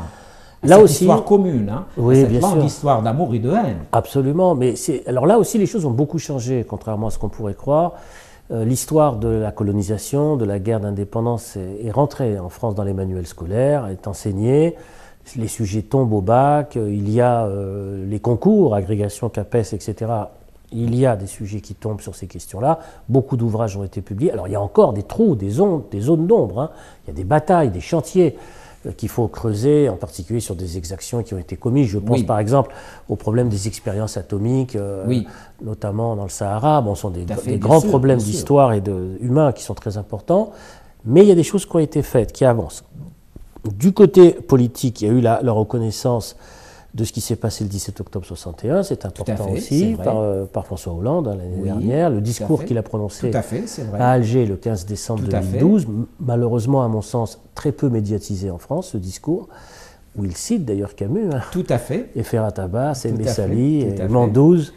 Là cette aussi, histoire commune, hein, oui, cette bien longue sûr. histoire d'amour et de haine. Absolument, mais alors là aussi les choses ont beaucoup changé, contrairement à ce qu'on pourrait croire. L'histoire de la colonisation, de la guerre d'indépendance est rentrée en France dans les manuels scolaires, est enseignée. Les sujets tombent au bac, il y a les concours, agrégation, CAPES, etc. Il y a des sujets qui tombent sur ces questions-là. Beaucoup d'ouvrages ont été publiés. Alors il y a encore des trous, des zones d'ombre. Hein. Il y a des batailles, des chantiers qu'il faut creuser, en particulier sur des exactions qui ont été commises. Je pense par exemple au problème des expériences atomiques, notamment dans le Sahara. Bon, ce sont des grands problèmes d'histoire et humains qui sont très importants. Mais il y a des choses qui ont été faites, qui avancent. Du côté politique, il y a eu la reconnaissance de ce qui s'est passé le 17 octobre 61, c'est important aussi, par François Hollande l'année dernière, le discours qu'il a prononcé à Alger le 15 décembre 2012, malheureusement à mon sens très peu médiatisé en France, ce discours, où il cite d'ailleurs Camus, tout à fait, et Ferhat Abbas, et Messali, et Mandouze,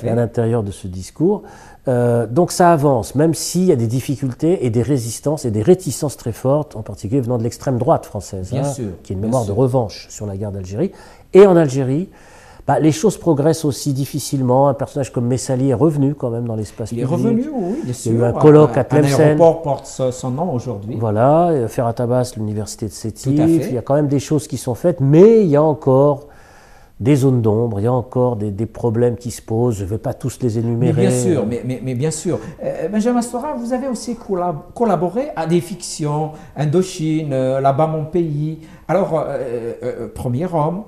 à l'intérieur de ce discours. Donc ça avance, même s'il y a des difficultés et des résistances et des réticences très fortes, en particulier venant de l'extrême droite française, qui a une mémoire de revanche sur la guerre d'Algérie. Et en Algérie, les choses progressent aussi difficilement. Un personnage comme Messali est revenu quand même dans l'espace public. Il est revenu, oui, bien sûr. Il y a eu un colloque à Tlemcen. Un aéroport porte son nom aujourd'hui. Voilà, Ferhat Abbas, l'université de Sétif. Il y a quand même des choses qui sont faites, mais il y a encore des zones d'ombre, il y a encore des problèmes qui se posent. Je ne vais pas tous les énumérer. Mais bien sûr, mais bien sûr. Benjamin Stora, vous avez aussi collaboré à des fictions, Indochine, Là-bas mon pays. Alors, Premier homme,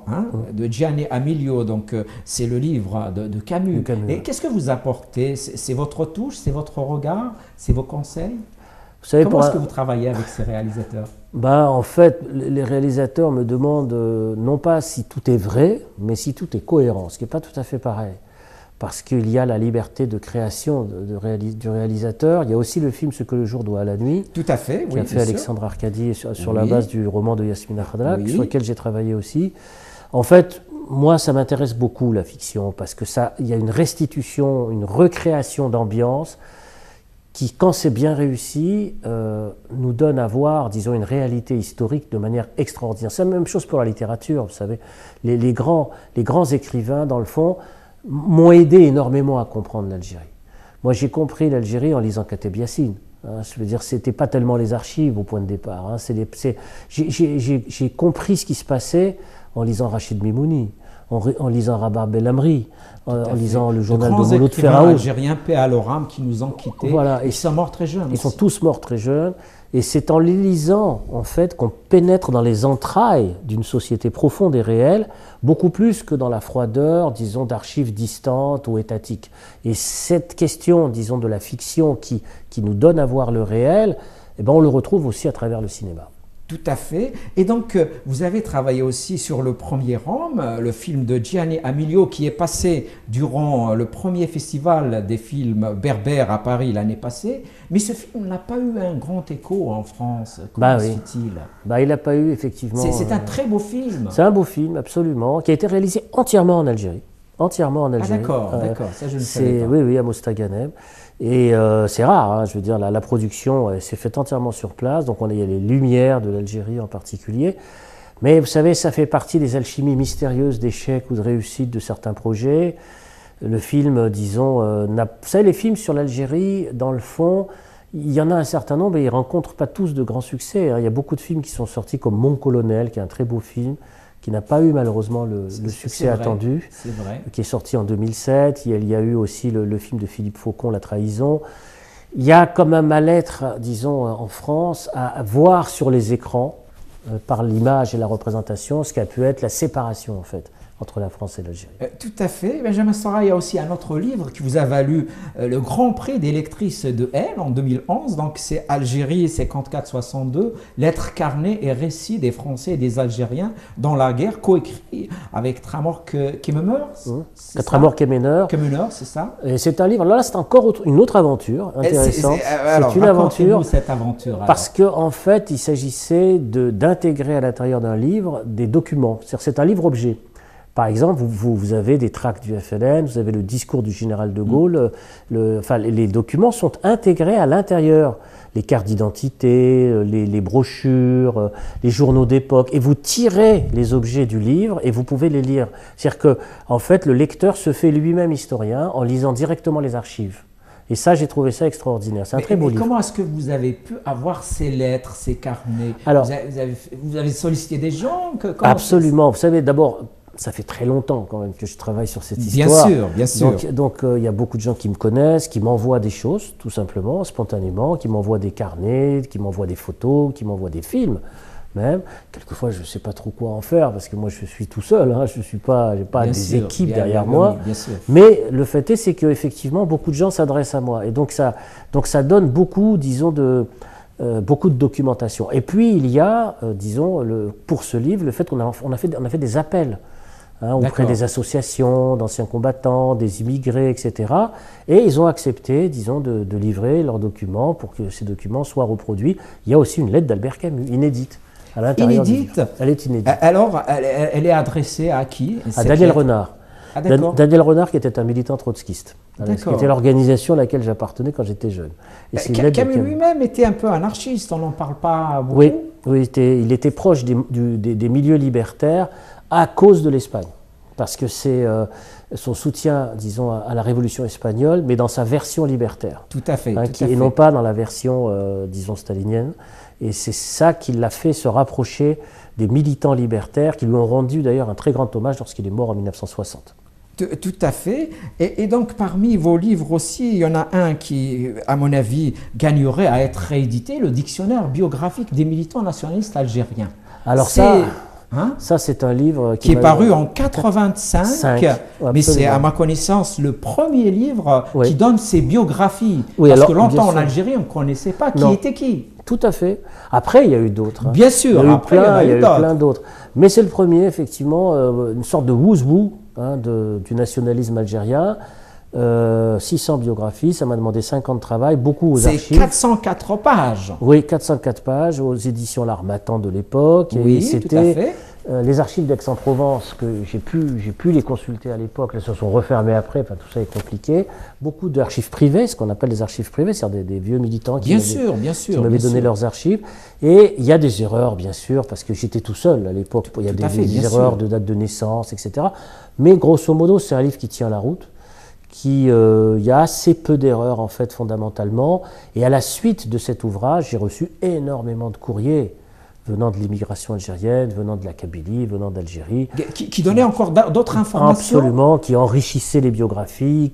de Gianni Amelio, donc c'est le livre de Camus. Et qu'est-ce que vous apportez? C'est votre touche, c'est votre regard, c'est vos conseils? savez, Comment est-ce que vous travaillez avec ces réalisateurs? En fait, les réalisateurs me demandent non pas si tout est vrai, mais si tout est cohérent, ce qui n'est pas tout à fait pareil. Parce qu'il y a la liberté de création du réalisateur. Il y a aussi le film Ce que le jour doit à la nuit. Tout à fait, oui. Qui a fait Alexandre Arcadi sur la base du roman de Yasmina Khadra, sur lequel j'ai travaillé aussi. En fait, moi, ça m'intéresse beaucoup la fiction, parce que il y a une restitution, une recréation d'ambiance qui, quand c'est bien réussi, nous donne à voir, disons, une réalité historique de manière extraordinaire. C'est la même chose pour la littérature, vous savez. Les grands écrivains, dans le fond, m'ont aidé énormément à comprendre l'Algérie. Moi, j'ai compris l'Algérie en lisant Kateb Yassine. Je veux dire, c'était pas tellement les archives au point de départ. J'ai compris ce qui se passait en lisant Rachid Mimouni, en lisant Rabat Bellamri, en lisant le journal de Mouloud Ferraoui. Algériens, paix à leur âme, qui nous ont quittés. Voilà. Ils sont morts très jeunes. Ils sont tous morts très jeunes. Et c'est en les lisant, en fait, qu'on pénètre dans les entrailles d'une société profonde et réelle, beaucoup plus que dans la froideur, disons, d'archives distantes ou étatiques. Et cette question, disons, de la fiction qui nous donne à voir le réel, on le retrouve aussi à travers le cinéma. Tout à fait. Et donc, vous avez travaillé aussi sur Le Premier Homme, le film de Gianni Amelio, qui est passé durant le premier festival des films berbères à Paris l'année passée. Mais ce film n'a pas eu un grand écho en France. Comment se fait-il ? Il n'a pas eu, effectivement... C'est un très beau film. C'est un beau film, absolument, qui a été réalisé entièrement en Algérie. Entièrement en Algérie. Ah d'accord, ça je ne savais pas. Oui, à Mostaganem. Et c'est rare, je veux dire, la production s'est faite entièrement sur place, donc il y a les lumières de l'Algérie en particulier. Mais vous savez, ça fait partie des alchimies mystérieuses d'échecs ou de réussites de certains projets. Le film, disons, vous savez, les films sur l'Algérie, dans le fond, il y en a un certain nombre et ils ne rencontrent pas tous de grands succès. Il y a beaucoup de films qui sont sortis comme Mon Colonel, qui est un très beau film, qui n'a pas eu malheureusement le succès attendu, qui est sorti en 2007. Il y a eu aussi le film de Philippe Faucon, La Trahison. Il y a comme un mal-être, disons, en France, à voir sur les écrans, par l'image et la représentation, ce qu'a pu être la séparation, en fait, entre la France et l'Algérie. Tout à fait. Benjamin Stora, il y a aussi un autre livre qui vous a valu le Grand Prix des lectrices de Elle en 2011. Donc c'est Algérie 54-62, lettres, carnets et récits des Français et des Algériens dans la guerre, coécrit avec Tramor Kemener. Tramor Kemener, c'est ça. Et c'est un livre, là c'est encore une autre aventure intéressante. C'est une aventure. Cette aventure parce qu'en fait il s'agissait d'intégrer à l'intérieur d'un livre des documents. C'est un livre-objet. Par exemple, vous avez des tracts du FLN, vous avez le discours du général de Gaulle, les documents sont intégrés à l'intérieur. Les cartes d'identité, les brochures, les journaux d'époque, et vous tirez les objets du livre et vous pouvez les lire. C'est-à-dire que, en fait, le lecteur se fait lui-même historien en lisant directement les archives. Et ça, j'ai trouvé ça extraordinaire. C'est un très beau livre. Comment est-ce que vous avez pu avoir ces lettres, ces carnets? Alors, vous avez sollicité des gens? Absolument. Vous savez, d'abord, ça fait très longtemps quand même que je travaille sur cette histoire. Bien sûr. Donc il y a beaucoup de gens qui me connaissent, qui m'envoient des choses, tout simplement, spontanément, qui m'envoient des carnets, qui m'envoient des photos, qui m'envoient des films, même. Quelquefois, je ne sais pas trop quoi en faire, parce que moi, je suis tout seul, je n'ai pas des équipes derrière moi. Bien sûr. Mais le fait est, c'est qu'effectivement, beaucoup de gens s'adressent à moi. Et donc ça donne beaucoup, disons, beaucoup de documentation. Et puis, il y a, disons, pour ce livre, le fait qu'on a fait des appels. Auprès des associations, d'anciens combattants, des immigrés, etc. Et ils ont accepté, disons, de livrer leurs documents pour que ces documents soient reproduits. Il y a aussi une lettre d'Albert Camus, inédite, à l'intérieur du livre. Elle est inédite. Alors, elle est adressée à qui? À Daniel Renard. Ah, Daniel Renard, qui était un militant trotskiste, qui était l'organisation à laquelle j'appartenais quand j'étais jeune. Et Camus lui-même était un peu anarchiste, on n'en parle pas beaucoup. Oui, il était proche des milieux libertaires, à cause de l'Espagne, parce que c'est son soutien, disons, à la Révolution espagnole, mais dans sa version libertaire. Tout à fait. Et non pas dans la version, disons, stalinienne. Et c'est ça qui l'a fait se rapprocher des militants libertaires, qui lui ont rendu d'ailleurs un très grand hommage lorsqu'il est mort en 1960. Tout à fait. Et donc, parmi vos livres aussi, il y en a un qui, à mon avis, gagnerait à être réédité, le dictionnaire biographique des militants nationalistes algériens. Alors ça, Hein? Ça, c'est un livre qui est paru en 85, mais c'est à ma connaissance le premier livre qui donne ses biographies. Oui, parce alors, que longtemps en Algérie, on ne connaissait pas qui était qui. Tout à fait. Après, il y a eu d'autres. Hein. Bien sûr, il y a eu plein d'autres. Mais c'est le premier, effectivement, une sorte de who's-who du nationalisme algérien. 600 biographies, ça m'a demandé 5 ans de travail, beaucoup aux archives. C'est 404 pages. Oui, 404 pages aux éditions L'Harmattan de l'époque. Oui, et tout à fait. Les archives d'Aix-en-Provence, que j'ai pu les consulter à l'époque, elles se sont refermées après, enfin tout ça est compliqué. Beaucoup d'archives privées, ce qu'on appelle des archives privées, c'est-à-dire des vieux militants qui m'avaient donné leurs archives. Et il y a des erreurs, bien sûr, parce que j'étais tout seul à l'époque. Il y a des erreurs de date de naissance, etc. Mais grosso modo, c'est un livre qui tient la route. Il y a assez peu d'erreurs en fait fondamentalement, et à la suite de cet ouvrage, j'ai reçu énormément de courriers venant de l'immigration algérienne, venant de la Kabylie, venant d'Algérie. Qui donnaient encore d'autres informations? Absolument, qui enrichissaient les biographies,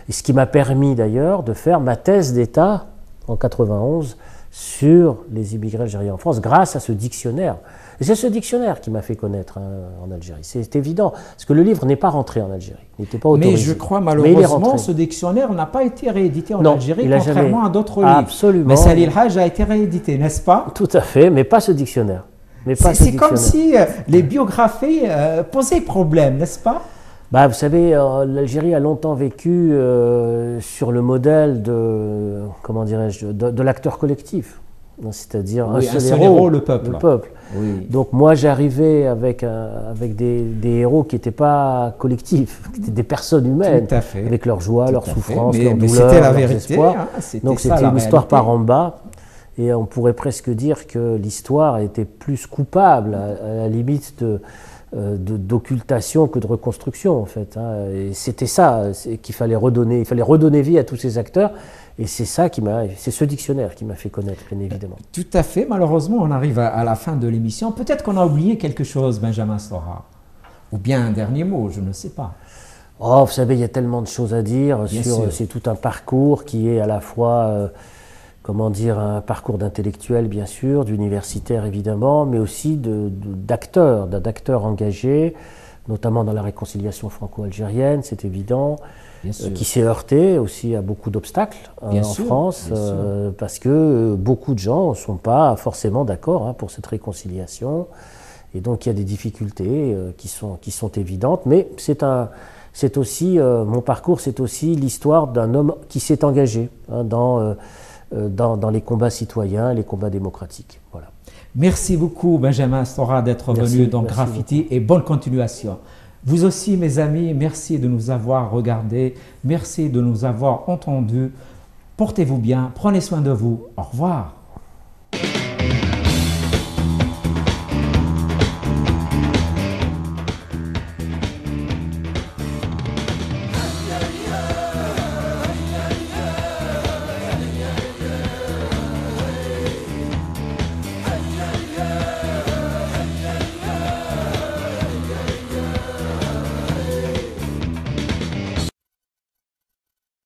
ce qui m'a permis d'ailleurs de faire ma thèse d'État en 91 sur les immigrés algériens en France, grâce à ce dictionnaire. Et c'est ce dictionnaire qui m'a fait connaître en Algérie. C'est évident, parce que le livre n'est pas rentré en Algérie, n'était pas autorisé. Mais je crois malheureusement ce dictionnaire n'a pas été réédité en Algérie, contrairement à d'autres livres. Absolument. Mais Salih El Hadj a été réédité, n'est-ce pas? Tout à fait, mais pas ce dictionnaire. C'est comme si les biographies posaient problème, n'est-ce pas? Vous savez, l'Algérie a longtemps vécu sur le modèle de, comment dirais-je, de l'acteur collectif. C'est-à-dire un seul héros, le peuple. Oui. Donc moi j'arrivais avec des héros qui n'étaient pas collectifs, qui étaient des personnes humaines, avec leurs joies, leurs souffrances, leurs douleurs, leurs espoirs. Donc c'était une histoire par en bas, et on pourrait presque dire que l'histoire était plus coupable, à la limite d'occultation que de reconstruction en fait. Et c'était ça qu'il fallait redonner. Il fallait redonner vie à tous ces acteurs. Et c'est ce dictionnaire qui m'a fait connaître, bien évidemment. Tout à fait. Malheureusement, on arrive à la fin de l'émission. Peut-être qu'on a oublié quelque chose, Benjamin Stora. Ou bien un dernier mot, je ne sais pas. Oh, vous savez, il y a tellement de choses à dire. C'est tout un parcours qui est à la fois, un parcours d'intellectuel, bien sûr, d'universitaire, évidemment, mais aussi d'acteurs engagés, notamment dans la réconciliation franco-algérienne, c'est évident. Qui s'est heurté aussi à beaucoup d'obstacles en France, parce que beaucoup de gens ne sont pas forcément d'accord pour cette réconciliation, et donc il y a des difficultés qui sont évidentes, mais c'est aussi, mon parcours, c'est aussi l'histoire d'un homme qui s'est engagé dans les combats citoyens, les combats démocratiques. Voilà. Merci beaucoup Benjamin Stora d'être venu dans Graffiti beaucoup. Et bonne continuation. Vous aussi, mes amis, merci de nous avoir regardés, merci de nous avoir entendus. Portez-vous bien, prenez soin de vous. Au revoir.